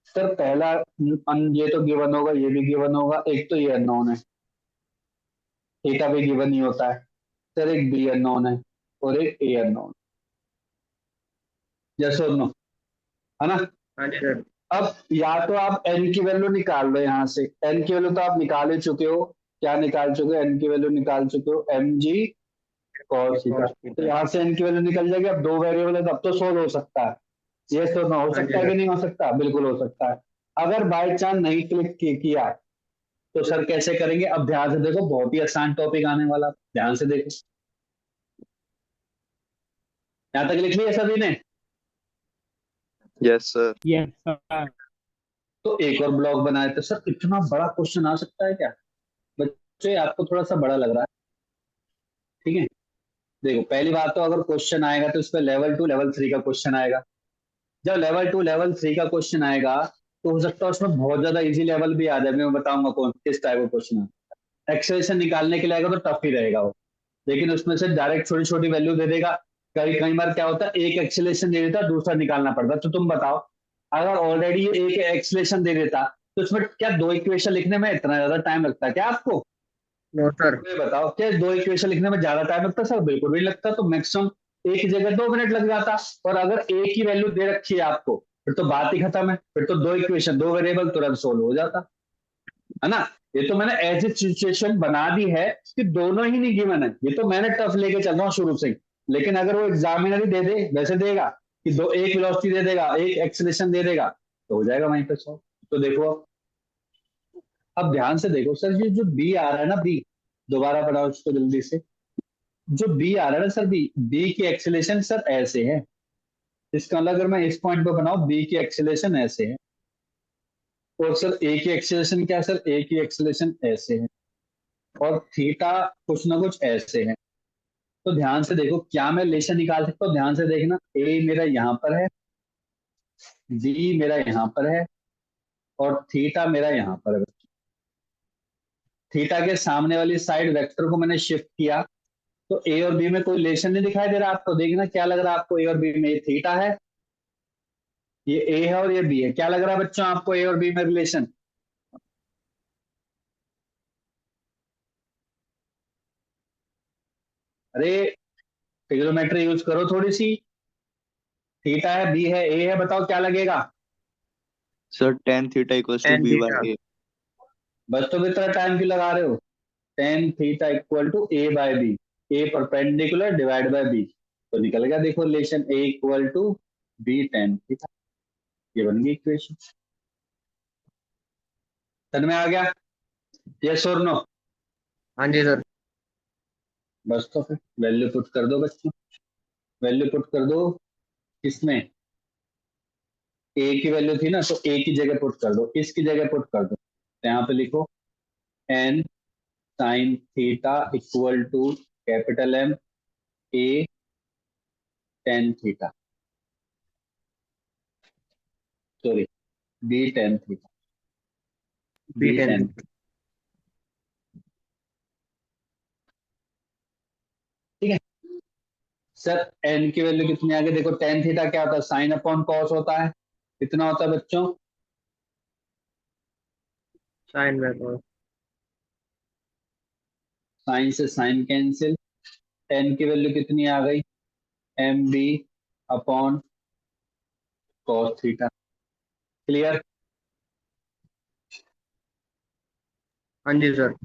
सर पहला ये तो गिवन होगा, ये भी गिवन होगा, एक तो ये अननोन है, थीटा भी गिवन ही होता है। सर एक बी अननोन है और एक ए अननोन, जैसे नो, है ना? हाँ जी सर। अब या तो आप एन की वैल्यू निकाल लो यहाँ से, एन की वैल्यू तो आप निकाल ही चुके हो। क्या निकाल चुके हो? एन की वैल्यू निकाल चुके हो, M G cos theta. cos तो थीटा। यहाँ से एन की वैल्यू निकल जाएगी। अब दो वेरिएबल है, तब तो सोल्व हो सकता है। ये तो ना हो हाँ जी सकता है कि सर। नहीं हो सकता? बिल्कुल हो सकता है। अगर बाय चांस नहीं क्लिक किया तो सर कैसे करेंगे? अब ध्यान से देखो, बहुत ही आसान टॉपिक आने वाला, ध्यान से देखो। यहाँ तक लिख लिया सभी ने? Yes sir. yes sir तो एक और ब्लॉक बनाए। तो सर इतना बड़ा क्वेश्चन आ सकता है क्या? बच्चे आपको थोड़ा सा बड़ा लग रहा है, ठीक है? देखो पहली बात तो अगर क्वेश्चन आएगा तो इस पर लेवल 2 लेवल 3 का क्वेश्चन आएगा। जब लेवल 2 लेवल 3 का क्वेश्चन आएगा तो हो सकता है उसमें बहुत ज्यादा इजी लेवल भी आ जाए। मैं बताऊंगा कौन किस टाइप का क्वेश्चन है। एक्सेलेरेशन निकालने के लिए आएगा तो टफ ही रहेगा वो, लेकिन उसमें से डायरेक्ट छोटी छोटी वैल्यू दे देगा। कई कई बार क्या होता है, एक एक्सेलेरेशन दे देता, दूसरा निकालना पड़ता। तो तुम बताओ, अगर ऑलरेडी एक एक्सेलेरेशन दे देता तो इसमें क्या दो इक्वेशन लिखने में इतना ज्यादा टाइम लगता है क्या आपको? No sir. ये बताओ, क्या दो इक्वेशन लिखने में ज्यादा टाइम लगता है? सर बिल्कुल भी नहीं लगता। तो मैक्सिमम एक जगह 2 मिनट लग जाता। और अगर एक ही वैल्यू दे रखी है आपको, फिर तो बात ही खत्म है। फिर तो दो इक्वेशन, दो वेरिएबल, तुरंत सोल्व हो जाता, है ना? ये तो मैंने ऐसी सिचुएशन बना दी है कि दोनों ही नहीं गिवन है। ये तो मैंने टफ लेके चल रहा हूँ शुरू से ही। लेकिन अगर वो एग्जामिनर ही दे दे, वैसे देगा कि दो, एक वेलोसिटी दे देगा, एक एक्सेलेरेशन दे देगा, तो हो जाएगा वहीं पे सॉल्व। तो देखो, अब ध्यान से देखो सर, ये जो बी आ रहा है ना, बी, दोबारा पढ़ाओ इसको जल्दी से। जो बी आ रहा है ना सर, बी, बी की एक्सेलेरेशन सर ऐसे है। इसका मतलब अगर मैं इस पॉइंट पे बनाऊं, बी की एक्सेलेरेशन ऐसे है। और सर ए की एक्सेलेरेशन क्या है? सर ए की एक्सेलेरेशन ऐसे है। और थीटा कुछ ना कुछ ऐसे है। तो ध्यान से देखो, क्या मैं रिलेशन निकाल सकता हूँ? ध्यान से देखना, ए मेरा यहाँ पर है बी मेरा यहाँ पर है और थीटा मेरा यहाँ पर है। थीटा के सामने वाली साइड वेक्टर को मैंने शिफ्ट किया तो ए और बी में कोई रिलेशन नहीं दिखाई दे रहा आपको। देखना क्या लग रहा है आपको, ए और बी में ये थीटा है, ये ए है और ये बी है। क्या लग रहा है बच्चों आपको ए और बी में रिलेशन? अरे ट्रिग्नोमेट्री यूज करो थोड़ी सी। थीटा है, बी है, ए है, बताओ क्या लगेगा? Sir tan theta equals to tan B theta. By A. बस तो इतना टाइम क्यों लगा रहे हो? Tan theta equal to A by B, A perpendicular divide by B, तो निकल गया देखो relation, A equal to B tan theta. ये बन गई इक्वेशन। समझ में आ गया? यस और नो? हाँ जी सर. बस तो फिर वैल्यू पुट कर दो बच्चों, वैल्यू पुट कर दो। किसमें? ए की वैल्यू थी ना, तो ए की जगह पुट कर दो, इसकी जगह पुट कर दो। तो यहाँ पे लिखो N sine theta equal to capital M A tan theta, sorry B tan theta, B B10. Tan. ठीक है सर, एन की वैल्यू कितनी आ गई? देखो टेन थीटा क्या होता है? साइन अपॉन कॉस होता है। कितना होता है बच्चों? Sin by cos. साइन से साइन कैंसिल। टेन की वैल्यू कितनी आ गई? M B upon cos theta. Clear? हाँ जी सर.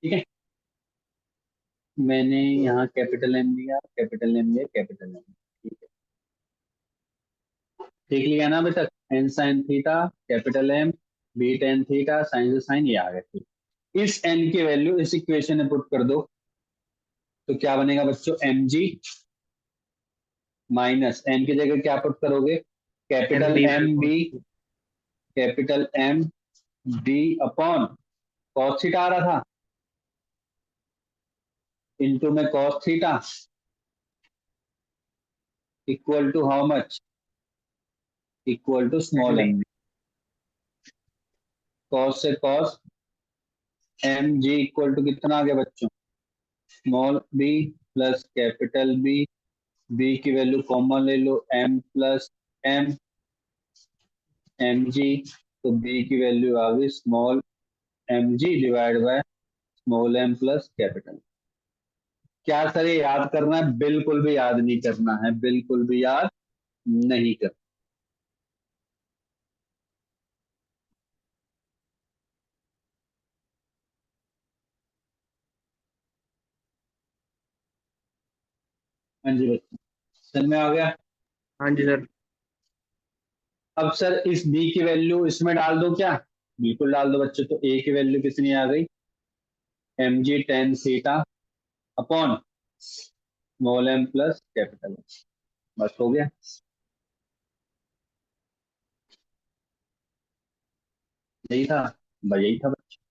ठीक है, मैंने यहाँ कैपिटल एम लिया, कैपिटल एम लिया, कैपिटल एम। ठीक है, देख लिया ना अभी तक? N sine theta, capital M, B tan theta, sine से साइन, ये आ गए। ठीक, इस एन की वैल्यू इस इक्वेशन में पुट कर दो तो क्या बनेगा बच्चों? एम जी माइनस एन की जगह क्या पुट करोगे? Capital MB by M B, cos. Capital M B upon cos theta आ रहा था, इनटू में cos theta equal to how much? Equal to small MB. M. Cos से cos, M G equal to कितना आ गया बच्चों? Small B plus capital B, B की वैल्यू कॉमन ले लो, M plus M, M G, तो बी की वैल्यू आ गई small M G divide by small M plus capital. क्या सर ये याद करना है? बिल्कुल भी याद नहीं करना है, बिल्कुल भी याद नहीं करना। हाँ जी बच्चों, समझ में आ गया? हाँ जी सर. अब सर इस बी की वैल्यू इसमें डाल दो क्या? बिल्कुल डाल दो बच्चों। तो ए की वैल्यू कितनी आ गई? M G tan theta upon small M plus capital M. बस हो गया। यही था भाई, यही था बच्चों।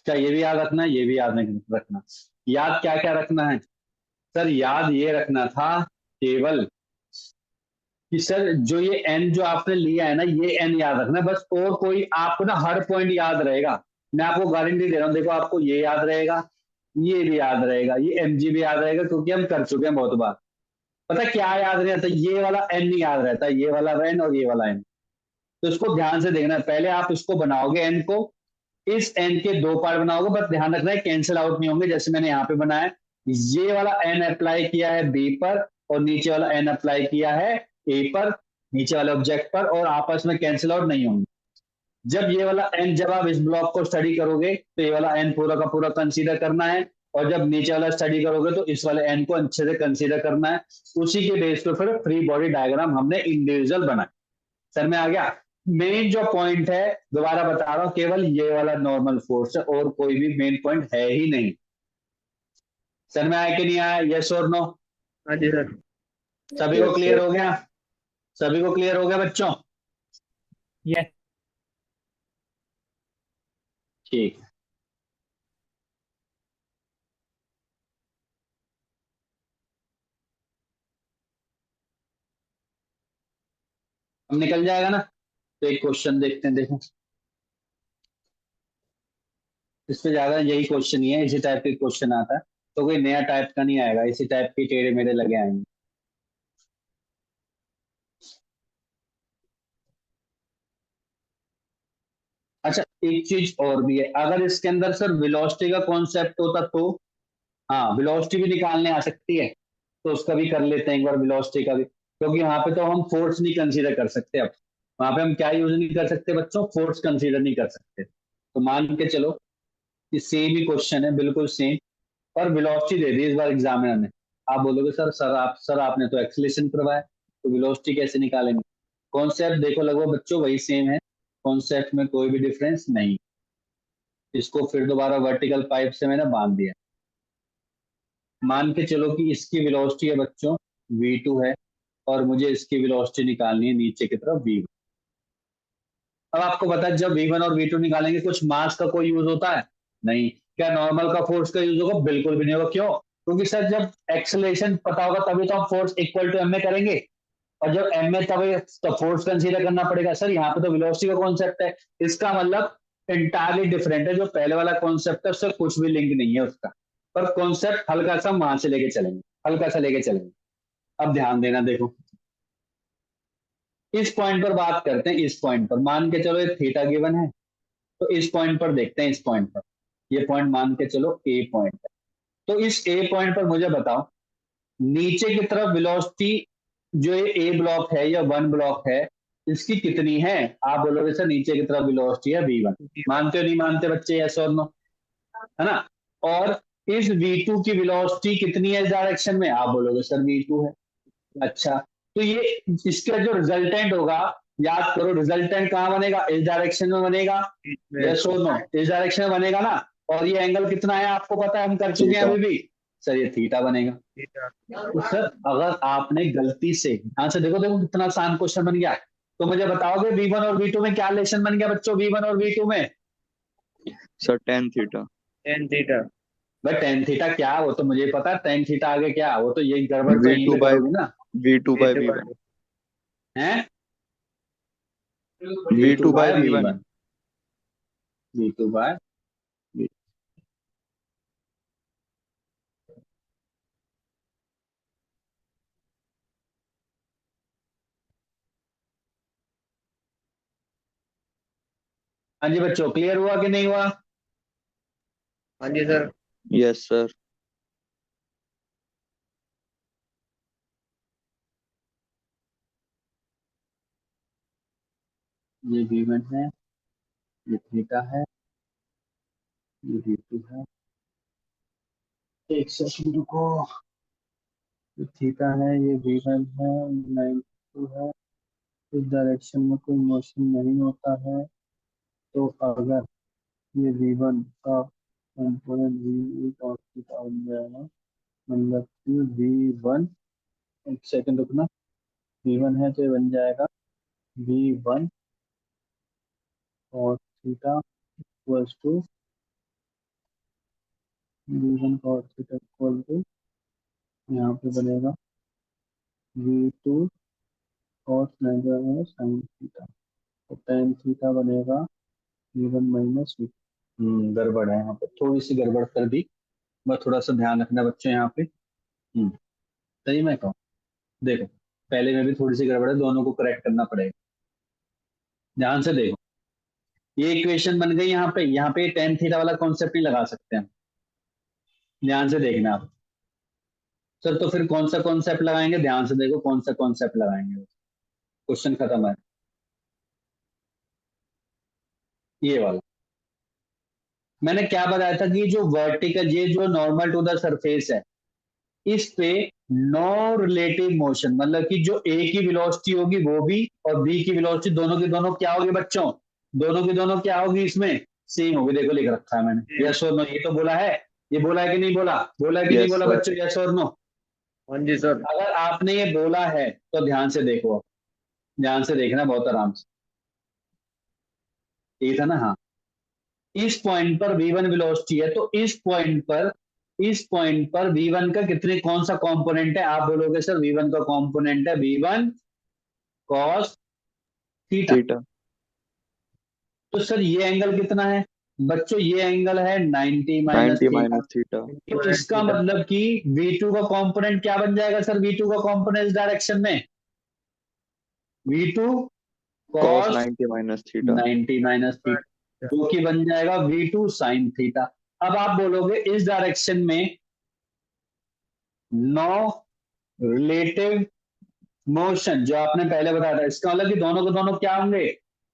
क्या ये भी याद रखना है? ये भी याद नहीं रखना। याद क्या क्या रखना है सर? याद ये रखना था केवल कि सर जो ये एन जो आपने लिया है ना, ये एन याद रखना है बस। और कोई आपको ना हर पॉइंट याद रहेगा, मैं आपको गारंटी दे रहा हूँ। देखो आपको ये याद रहेगा, ये भी याद रहेगा, ये एम जी भी याद रहेगा, क्योंकि हम कर चुके हैं बहुत बार। पता है क्या याद नहीं रहता? ये वाला एन नहीं याद रहता, ये वाला एन और ये वाला एन। तो इसको ध्यान से देखना है। पहले आप इसको बनाओगे एन को, इस एन के दो पार्ट बनाओगे, बस ध्यान रखना है कैंसिल आउट नहीं होंगे। जैसे मैंने यहाँ पे बनाया, ये वाला एन अप्लाई किया है बी पर और नीचे वाला एन अप्लाई किया है ए पर, नीचे वाले ऑब्जेक्ट पर, और आपस में कैंसिल आउट नहीं होंगे। जब ये वाला एन, जब आप इस ब्लॉक को स्टडी करोगे तो ये वाला एन पूरा का पूरा कंसीडर करना है, और जब नीचे वाला स्टडी करोगे तो इस वाले एन को अच्छे से कंसीडर करना है। उसी के बेस पे फिर फ्री बॉडी डायग्राम हमने इंडिविजुअल बनाया। सर में आ गया? मेन जो पॉइंट है, दोबारा बता रहा हूं, केवल ये वाला नॉर्मल फोर्स है, और कोई भी मेन पॉइंट है ही नहीं। सर में आया कि नहीं आया? यस और नो? हाँ जी सर. सभी को यस क्लियर सर। हो गया? सभी को क्लियर हो गया बच्चों? यस ठीक है। अब निकल जाएगा ना। तो एक क्वेश्चन देखते हैं, देखो इस पे ज्यादा यही क्वेश्चन ही है, इसी टाइप के क्वेश्चन आता है, तो कोई नया टाइप का नहीं आएगा, इसी टाइप के टेढ़े मेढ़े लगे आएंगे। अच्छा एक चीज और भी है, अगर इसके अंदर सर वेलोसिटी का कॉन्सेप्ट होता तो, हाँ वेलोसिटी भी निकालने आ सकती है, तो उसका भी कर लेते हैं एक बार वेलोसिटी का भी, क्योंकि यहाँ पे तो हम फोर्स नहीं कंसीडर कर सकते। अब वहां पे हम क्या यूज नहीं कर सकते बच्चों, फोर्स कंसीडर नहीं कर सकते। तो मान के चलो कि सेम ही क्वेश्चन है, बिल्कुल सेम, और वेलोसिटी दे दी इस बार एग्जामिनर ने। आप बोलोगे सर आपने तो एक्सीलरेशन करवाया, तो वेलोसिटी कैसे निकालेंगे। कॉन्सेप्ट देखो लगभग बच्चों वही सेम है, कॉन्सेप्ट में कोई भी डिफरेंस नहीं। इसको फिर दोबारा वर्टिकल पाइप से मैंने बांध दिया। मान के चलो कि इसकी वेलोसिटी है बच्चों v2 है, और मुझे इसकी वेलोसिटी निकालनी है नीचे की तरफ v1। अब आपको पता है जब v1 और v2 निकालेंगे कुछ मास का कोई यूज होता है नहीं। क्या नॉर्मल का फोर्स का यूज होगा, बिल्कुल भी नहीं होगा। क्यों, क्योंकि सर जब एक्सेलरेशन पता होगा तभी तो हम फोर्स इक्वल टू एम में करेंगे, और जब एम में तभी तो फोर्स कंसीडर करना पड़ेगा। सर यहाँ पे तो वेलोसिटी का कॉन्सेप्ट है, इसका मतलब इंटायरली डिफरेंट है। जो पहले वाला कॉन्सेप्ट है उससे कुछ भी लिंक नहीं है उसका, पर कॉन्सेप्ट हल्का सा वहां से लेके चलेंगे, हल्का सा लेके चलेंगे। अब ध्यान देना, देखो इस पॉइंट पर बात करते हैं। इस पॉइंट पर मान के चलो ये थीटा गिवन है, तो इस पॉइंट पर देखते हैं। इस पॉइंट पर ये पॉइंट मान के चलो ए पॉइंट है, तो इस ए पॉइंट पर मुझे बताओ नीचे की तरफ वेलोसिटी जो ये ए ब्लॉक है या वन ब्लॉक है इसकी कितनी है। आप बोलोगे सर नीचे की तरफ वेलोसिटी है v1। मानते हो नहीं मानते बच्चे, यस और नो, है ना। और इस v2 की वेलोसिटी कितनी है इस डायरेक्शन में, आप बोलोगे सर v2 है। अच्छा, तो ये इसका जो रिजल्टेंट होगा, याद करो रिजल्टेंट कहाँ बनेगा, इस डायरेक्शन में बनेगा, यस और नो, इस डायरेक्शन में बनेगा ना। और ये एंगल कितना है आपको पता है, हम कर चुके हैं थीटा। अभी भी। सर ये थीटा बनेगा। तो सर अगर आपने गलती से ध्यान से देखो, देखो कितना आसान क्वेश्चन बन गया। तो मुझे बताओगे v1 और v2 में क्या रिलेशन बन गया बच्चों, v1 और v2 में। Sir tan theta. Tan theta. भाई टेन थीटा क्या, वो तो मुझे पता है, टेन थीटा आगे क्या, वो तो यही गड़बड़ तो वी यहीं टू पे बाई करोगे ना। v2/v1। है v2 bye v2/v1। v1, v2 bye v। हाँ जी बच्चों, क्लियर हुआ कि नहीं हुआ। हाँ जी सर। Yes sir. ये v1 है, ये थीटा है, ये v2 है। एक सेकंड रुको, ये थीटा है, ये v1 है, ये 92 है। इस डायरेक्शन में कोई मोशन नहीं होता है, तो अगर ये v1 का कंपोनेंट v cos थीटा बन जाएगा, मतलब कि v1, एक सेकंड रुकना, v1 है तो ये बन जाएगा v1 cos theta equals to v1 cos theta equal to, यहाँ पे बनेगा v2 cos 90 sin थीटा, तो tan थीटा बनेगा v1 माइनस v। गड़बड़ है यहाँ पे, थोड़ी सी गड़बड़ कर दी, बस थोड़ा सा ध्यान रखना बच्चों यहाँ पे। सही मैं कहूँ, देखो पहले में भी थोड़ी सी गड़बड़ है, दोनों को करेक्ट करना पड़ेगा। ध्यान से देखो, ये इक्वेशन बन गई यहाँ पे टेन थीटा वाला कॉन्सेप्ट ही लगा सकते हैं। ध्यान से देखना आप। सर तो फिर कौन सा कॉन्सेप्ट लगाएंगे, ध्यान से देखो कौन सा कॉन्सेप्ट लगाएंगे, क्वेश्चन खत्म है। ये वाला मैंने क्या बताया था कि जो वर्टिकल, ये जो नॉर्मल टू द सरफेस है, इस पे नो रिलेटिव मोशन, मतलब कि जो ए की वेलोसिटी होगी वो भी, और बी की वेलोसिटी, दोनों की दोनों क्या होगी बच्चों, दोनों की दोनों क्या होगी इसमें, सेम होगी। देखो लिख रखा है मैंने, यस और नो, ये तो बोला है, ये बोला है कि नहीं बोला, बोला है कि नहीं यस बोला सर। बच्चों, यस और नो। हाँ जी सर। अगर आपने ये बोला है तो ध्यान से देखो, ध्यान से देखना बहुत आराम से। ए था ना, हाँ। इस पॉइंट पर v1 वेलोसिटी है, तो इस पॉइंट पर v1 का कितने कौन सा कंपोनेंट है? आप बोलोगे सर v1 का कंपोनेंट है v1 cos थीटा। थीटा। तो सर ये एंगल कितना है बच्चों? ये एंगल है 90 माइनस 90 थीटा। Minus theta. तो इसका मतलब कि v2 का कंपोनेंट क्या बन जाएगा सर? v2 का कंपोनेंट इस डायरेक्शन में v2 cos cos 90 minus theta. 90 minus theta, जो कि बन जाएगा v2 sin थीटा। अब आप बोलोगे इस डायरेक्शन में नो रिलेटिव मोशन, जो आपने पहले बताया था, इसका मतलब कि दोनों के दोनों क्या होंगे?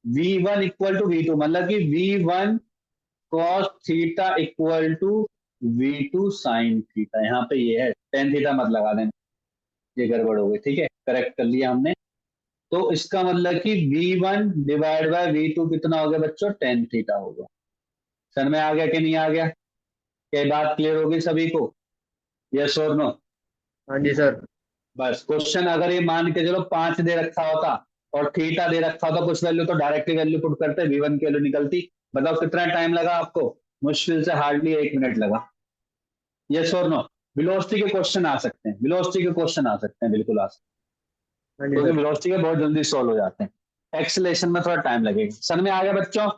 v1 इक्वल टू v2, मतलब कि v1 cos theta equal to v2 sin theta. यहाँ पे ये है, tan थीटा मत लगा देना, ये गड़बड़ हो गई। ठीक है, करेक्ट कर लिया हमने। तो इसका मतलब कि v1 डिवाइड बाय v2 कितना हो गया बच्चों? tan थीटा हो गया। सर में आ गया कि नहीं आ गया? क्या बात क्लियर होगी सभी को? यस और नो? हाँ जी सर। बस क्वेश्चन अगर ये मान के चलो 5 दे रखा होता और थीटा दे रखा होता कुछ वैल्यू, तो डायरेक्टली वैल्यू पुट करते, v1 की वैल्यू निकलती। बताओ कितना टाइम लगा आपको? मुश्किल से हार्डली 1 मिनट लगा। यस और नो? वेलोसिटी के क्वेश्चन आ सकते हैं, वेलोसिटी के क्वेश्चन आ सकते हैं, बिल्कुल आ सकते हाँ हैं, जी क्योंकि सर। वेलोसिटी के बहुत जल्दी सॉल्व हो जाते हैं। एक्सेलेरेशन में थोड़ा टाइम लगेगा। समझ में आ गया बच्चों?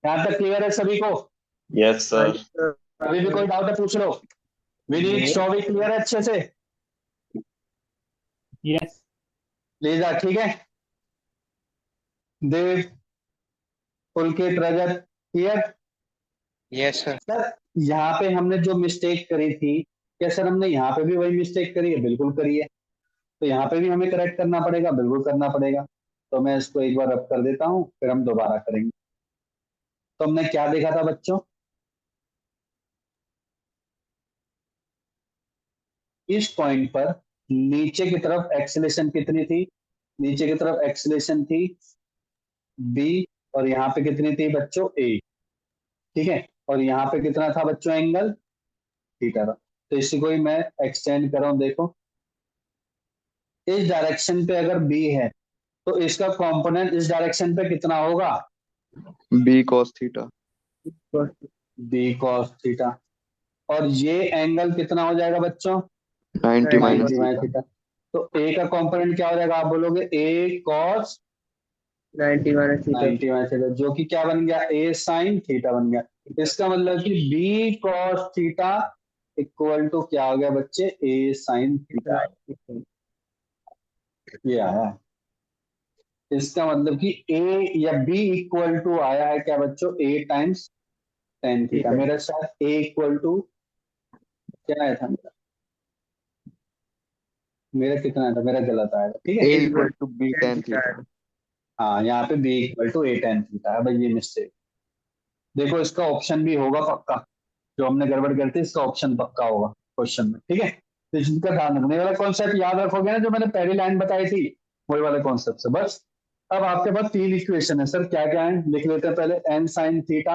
यहाँ तक क्लियर है सभी को? यस हाँ सर। जी सर। अभी भी कोई डाउट है पूछ लो। विनीत चौबी क्लियर है अच्छे से? यस प्लीज ठीक है। देव, पुलकित, रजत, क्लियर? Yes sir. सर यहाँ पे हमने जो मिस्टेक करी थी, क्या सर हमने यहाँ पे भी वही मिस्टेक करी है? बिल्कुल करी है। तो यहाँ पे भी हमें करेक्ट करना पड़ेगा, बिल्कुल करना पड़ेगा। तो मैं इसको एक बार रब कर देता हूँ, फिर हम दोबारा करेंगे। तो हमने क्या देखा था बच्चों? इस पॉइंट पर नीचे की तरफ एक्सेलेरेशन कितनी थी? नीचे की तरफ एक्सेलेरेशन थी b, और यहाँ पे कितनी थी बच्चों? a। ठीक है, और यहाँ पे कितना था बच्चों एंगल? थीटा था। तो इसी को ही मैं एक्सटेंड कर रहा हूँ, देखो। इस डायरेक्शन पे अगर b है, तो इसका कंपोनेंट इस डायरेक्शन पे कितना होगा? b cos theta. b cos theta. और ये एंगल कितना हो जाएगा बच्चों? 90 माइनस 90 माइनस थीटा। थीटा। तो a का कंपोनेंट क्या हो जाएगा? आप बोलोगे a cos 90 minus theta. 90 minus theta, जो कि क्या बन गया? a sin थीटा बन गया। इसका मतलब कि b cos theta equal to क्या हो गया बच्चे? a sin theta. ये आया। इसका मतलब कि a या b इक्वल टू आया है क्या बच्चों? a times tan theta. मेरा शायद a इक्वल टू क्या आया था? मेरा कितना आया था? मेरा गलत आया था। ठीक है, a equal to b tan theta. हाँ, यहाँ पे b equal to a tan theta है भाई, ये मिस्टेक। देखो इसका ऑप्शन भी होगा पक्का, जो हमने गड़बड़ करती है इसका ऑप्शन पक्का होगा क्वेश्चन में। ठीक है, तो इसका ध्यान रखने वाला कॉन्सेप्ट याद रखोगे ना, जो मैंने पहली लाइन बताई थी, वही वाले कॉन्सेप्ट से बस। अब आपके पास 3 इक्वेशन है सर, क्या क्या है लिख लेते हैं पहले। N sine theta,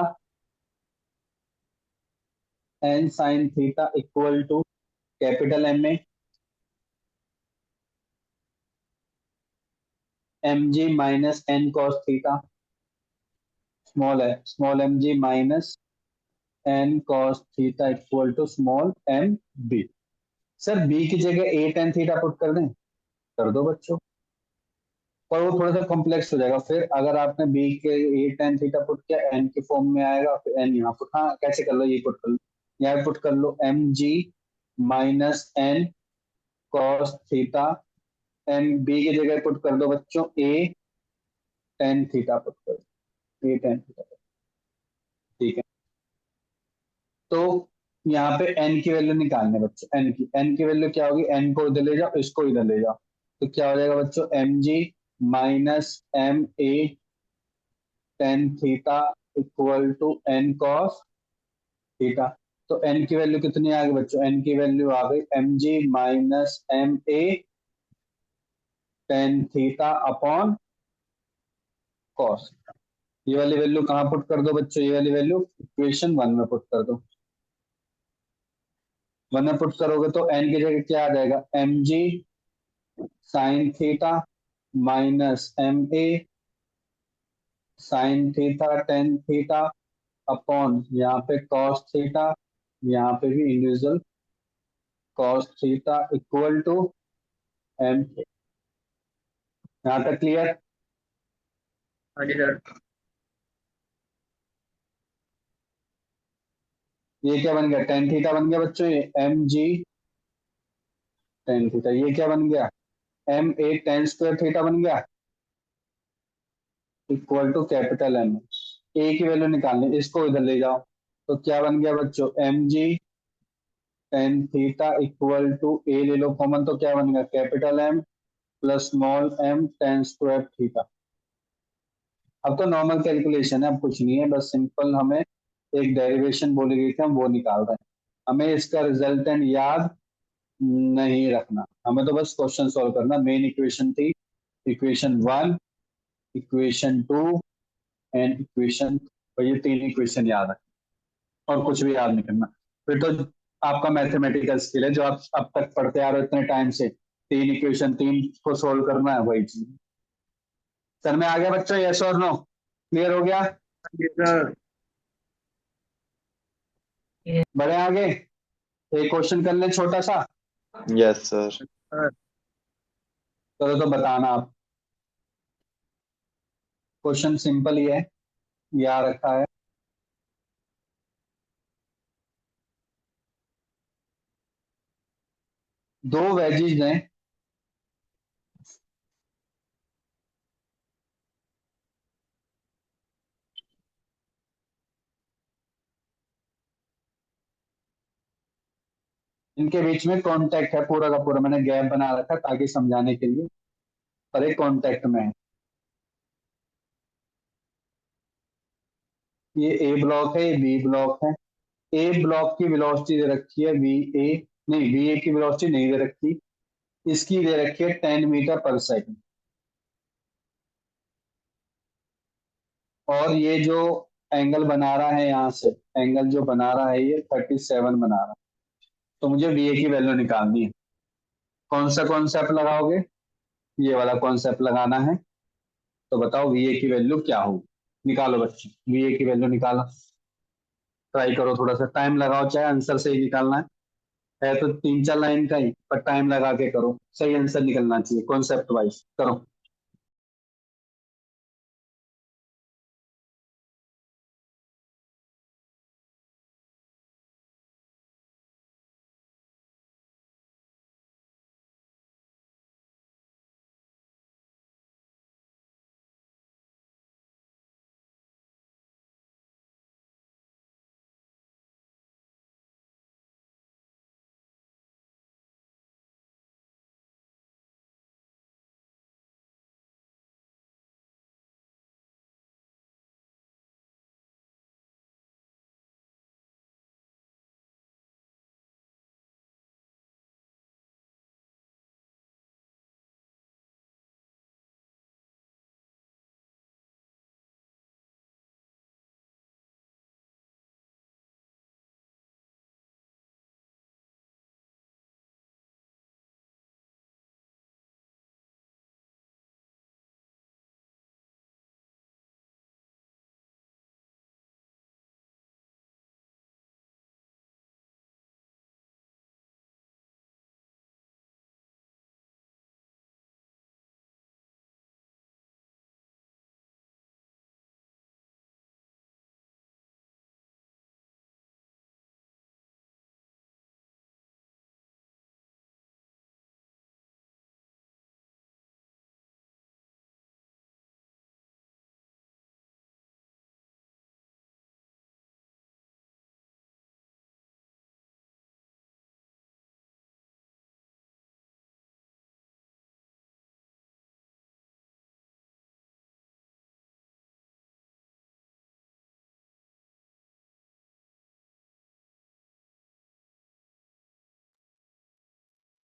N sine theta equal to capital M A M G minus N cos theta, small है small M G minus N cos theta equal to small M B. Sir B की जगह ए tan theta put कर दें? कर दो बच्चों, और वो थोड़ा सा कॉम्प्लेक्स हो जाएगा फिर। अगर आपने बी के ए टेन थीटा पुट किया, एन के फॉर्म में आएगा, फिर एन यहाँ पुट, हाँ कैसे कर लो, ये पुट कर लो, यहाँ पुट कर लो M G minus N cos theta. M B की जगह पुट कर दो बच्चों ए टेन थीटा पुट कर दो, ए टेन थीटा। ठीक है, तो यहाँ पे n की वैल्यू निकालने बच्चों, n की वैल्यू क्या होगी? n को इधर ले जाओ, इसको इधर ले जाओ, तो क्या हो जाएगा बच्चों? M G minus M A tan theta equal to N cos theta. तो n की वैल्यू कितनी आ गई बच्चों? n की वैल्यू आ गई M G minus M A tan theta upon cos. ये वाली वैल्यू कहाँ पुट कर दो बच्चों? ये वाली वैल्यू इक्वेशन 1 में पुट कर दो। 1 में पुट करोगे तो n की जगह क्या आ जाएगा? M G sine theta minus M A sine theta tan theta upon यहाँ पे कॉस थीटा, यहाँ पे भी individual cos theta equal to M. यहाँ तक क्लियर? हाँ जी सर। ये क्या बन गया? टेन थीटा बन गया बच्चों, ये एम जी टेन थीटा। ये क्या बन गया? M A tan square theta बन गया equal to capital M. A की वैल्यू निकालनी, इसको इधर ले जाओ। तो क्या बन गया बच्चों? M G tan theta equal to A ले लो कॉमन, तो क्या बनेगा? Capital M plus small M tan square theta. अब तो नॉर्मल कैलकुलेशन है, अब कुछ नहीं है, बस सिंपल हमें एक डेरिवेशन बोली गई थी, हम वो निकाल रहे हैं। हमें इसका रिजल्टेंट याद नहीं रखना, हमें तो बस क्वेश्चन सॉल्व करना। मेन इक्वेशन थी equation one, equation two and equation, तो ये तीन इक्वेशन याद है और कुछ भी याद नहीं करना। फिर तो आपका मैथमेटिकल स्किल है जो आप अब तक पढ़ते आ रहे हो इतने टाइम से, तीन इक्वेशन तीन को सोल्व करना है, वही चीज। सर में आ गया बच्चों? यस और नो? क्लियर हो गया? हाँ जी सर। बढ़े आगे? एक क्वेश्चन कर ले छोटा सा, Yes, sir. सर चलो तो बताना आप। क्वेश्चन सिंपल ही है, याद रखा है। दो वेजीज हैं, इनके बीच में कांटेक्ट है पूरा का पूरा, मैंने गैप बना रखा ताकि समझाने के लिए, पर एक कांटेक्ट में है। ये ए ब्लॉक है, ये बी ब्लॉक है। ए ब्लॉक की वेलोसिटी दे रखी है वी ए, नहीं वी ए की वेलोसिटी नहीं दे रखी, इसकी दे रखी है 10 मीटर पर सेकंड। और ये जो एंगल बना रहा है यहाँ से, एंगल जो बना रहा है ये 37 बना रहा है। तो मुझे वी ए की वैल्यू निकालनी है। कौन सा कॉन्सेप्ट लगाओगे? ये वाला कॉन्सेप्ट लगाना है। तो बताओ वी ए की वैल्यू क्या होगी? निकालो बच्चे, वी ए की वैल्यू निकालो, ट्राई करो, थोड़ा सा टाइम लगाओ, चाहे आंसर सही निकालना है तो तीन चार लाइन का ही, पर टाइम लगा के करो, सही आंसर निकलना चाहिए कॉन्सेप्ट वाइज। करो।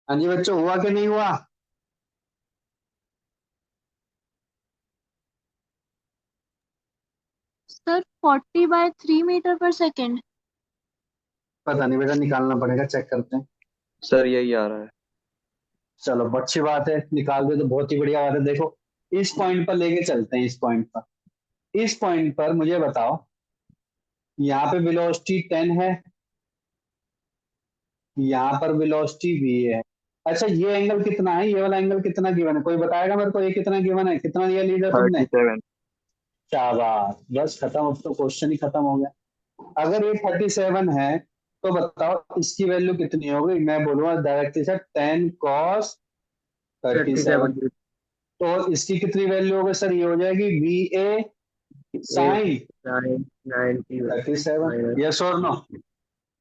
हाँ जी बच्चों, हुआ कि नहीं हुआ? सर 40/3 मीटर पर सेकेंड। पता नहीं बेटा, निकालना पड़ेगा, चेक करते हैं। सर यही आ रहा है। चलो अच्छी बात है, निकाल दे तो बहुत ही बढ़िया बात है। देखो इस पॉइंट पर लेके चलते हैं, इस पॉइंट पर इस पॉइंट पर मुझे बताओ, यहाँ पे वेलोसिटी 10 है, यहाँ पर वेलोसिटी v है। अच्छा ये एंगल कितना है, ये वाला एंगल कितना गिवन है, कोई बताएगा मेरे को, ये कितना गिवन है, कितना दिया लीडर तुमने? 37। शाबाश, बस खत्म, अब तो क्वेश्चन ही खत्म हो गया। अगर ये 37 है तो बताओ इसकी वैल्यू कितनी होगी? मैं बोलूंगा डायरेक्टली सर 10 cos 37। 37 तो इसकी कितनी वैल्यू होगी सर? ये हो जाएगी VA sin 90 37। यस और नो?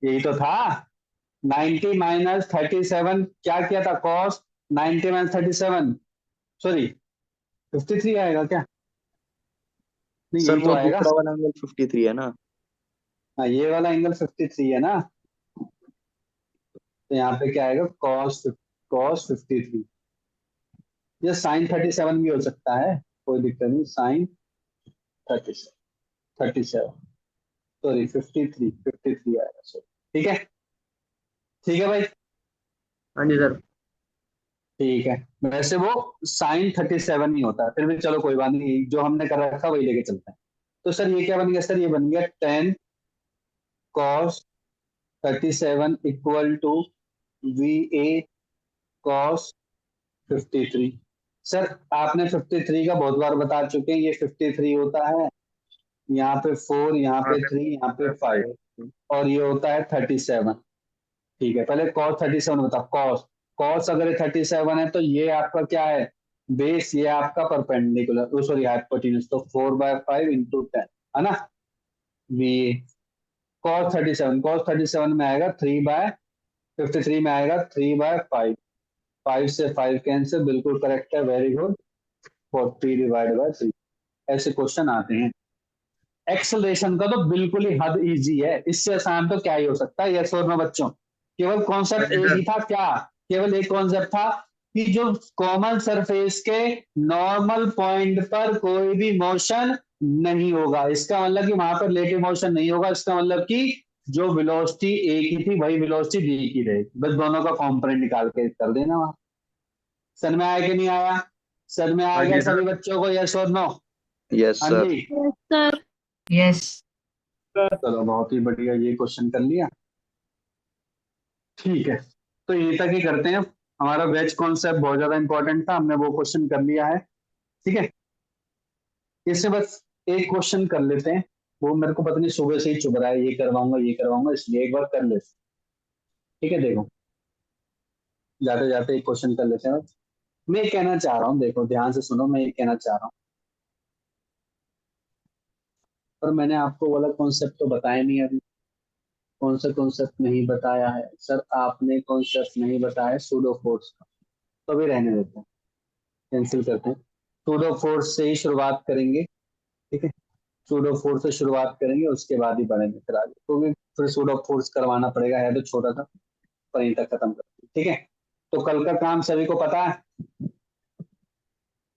यही तो था। 90 माइनस 37 क्या किया था? cos 90 माइनस 37, सॉरी 53 आएगा क्या? नहीं सर यही तो वो आएगा। दूसरा वाला एंगल 53 है ना? हाँ ये वाला एंगल 53 है ना, तो यहाँ पे क्या आएगा? cos 53। ये sin 37 भी हो सकता है, कोई दिक्कत नहीं। sin 37 सॉरी 53 आएगा सॉरी। ठीक है, ठीक है भाई, हाँ जी सर। ठीक है। वैसे वो sin 37 ही होता है, फिर भी चलो कोई बात नहीं, जो हमने कर रखा वही लेके चलते हैं। तो सर ये क्या बन गया? सर ये बन गया 10 cos 37 equal to VA cos 53। Sir आपने 53 का बहुत बार बता चुके हैं, ये 53 होता है, यहाँ पे 4, यहाँ पे 3, यहाँ पे 5, और ये होता है 37। ठीक है, पहले cos 37 बताओ। cos अगर ये 37 है तो ये आपका क्या है? बेस, ये आपका परपेंडिकुलर, सॉरी हाइपोटेन्यूज, तो 4/5 इंटू 10 है ना। VA cos 37 में आएगा 3/53 में आएगा 3/5, 5 से 5 कैंसिल, बिल्कुल करेक्ट है, वेरी गुड। 40/3 ऐसे क्वेश्चन आते हैं। एक्सेलरेशन का तो बिल्कुल ही हद इजी है, इससे आसान तो क्या ही हो सकता है। यस और नो बच्चों? केवल कॉन्सेप्ट एक ही था, क्या? केवल एक कॉन्सेप्ट था कि जो कॉमन सरफेस के नॉर्मल पॉइंट पर कोई भी मोशन नहीं होगा, इसका मतलब कि वहां पर रिलेटिव मोशन नहीं होगा, इसका मतलब कि जो वेलोसिटी ए की थी वही वेलोसिटी बी की रहेगी, बस दोनों का कॉम्पोनेंट निकाल के कर देना वहां। समझ में आया कि नहीं आया? समझ में आ हाँ गया जी सभी सर। बच्चों को? यस और नो? यस हाँ सर। जी, Yes, sir. यस। चलो बहुत ही बढ़िया, ये क्वेश्चन कर लिया। ठीक है, तो यहीं तक ही करते हैं। हमारा वेज कॉन्सेप्ट बहुत ज्यादा इंपॉर्टेंट था, हमने वो क्वेश्चन कर लिया है। ठीक है, इससे बस एक क्वेश्चन कर लेते हैं, वो मेरे को पता नहीं सुबह से ही चुभ रहा है, ये करवाऊंगा, इसलिए एक बार कर लेते हैं। ठीक है, देखो जाते जाते एक क्वेश्चन कर लेते हैं। मैं ये कहना चाह रहा हूँ, देखो ध्यान से सुनो, मैं ये कहना चाह रहा हूँ, पर मैंने आपको वाला कॉन्सेप्ट तो बताया नहीं अभी। कौन सा कॉन्सेप्ट नहीं बताया है सर? आपने कॉन्सेप्ट नहीं बताया सूडो फोर्स का, तो भी रहने देते हैं, कैंसिल करते हैं। सूडो फोर्स से ही शुरुआत करेंगे। ठीक है, सूडो फोर्स से शुरुआत करेंगे, उसके बाद ही बढ़ेंगे फिर आगे, क्योंकि फिर सूडो फोर्स करवाना पड़ेगा, है तो छोटा था, पर यहीं तक खत्म करते हैं। ठीक है, तो कल का काम सभी को पता है?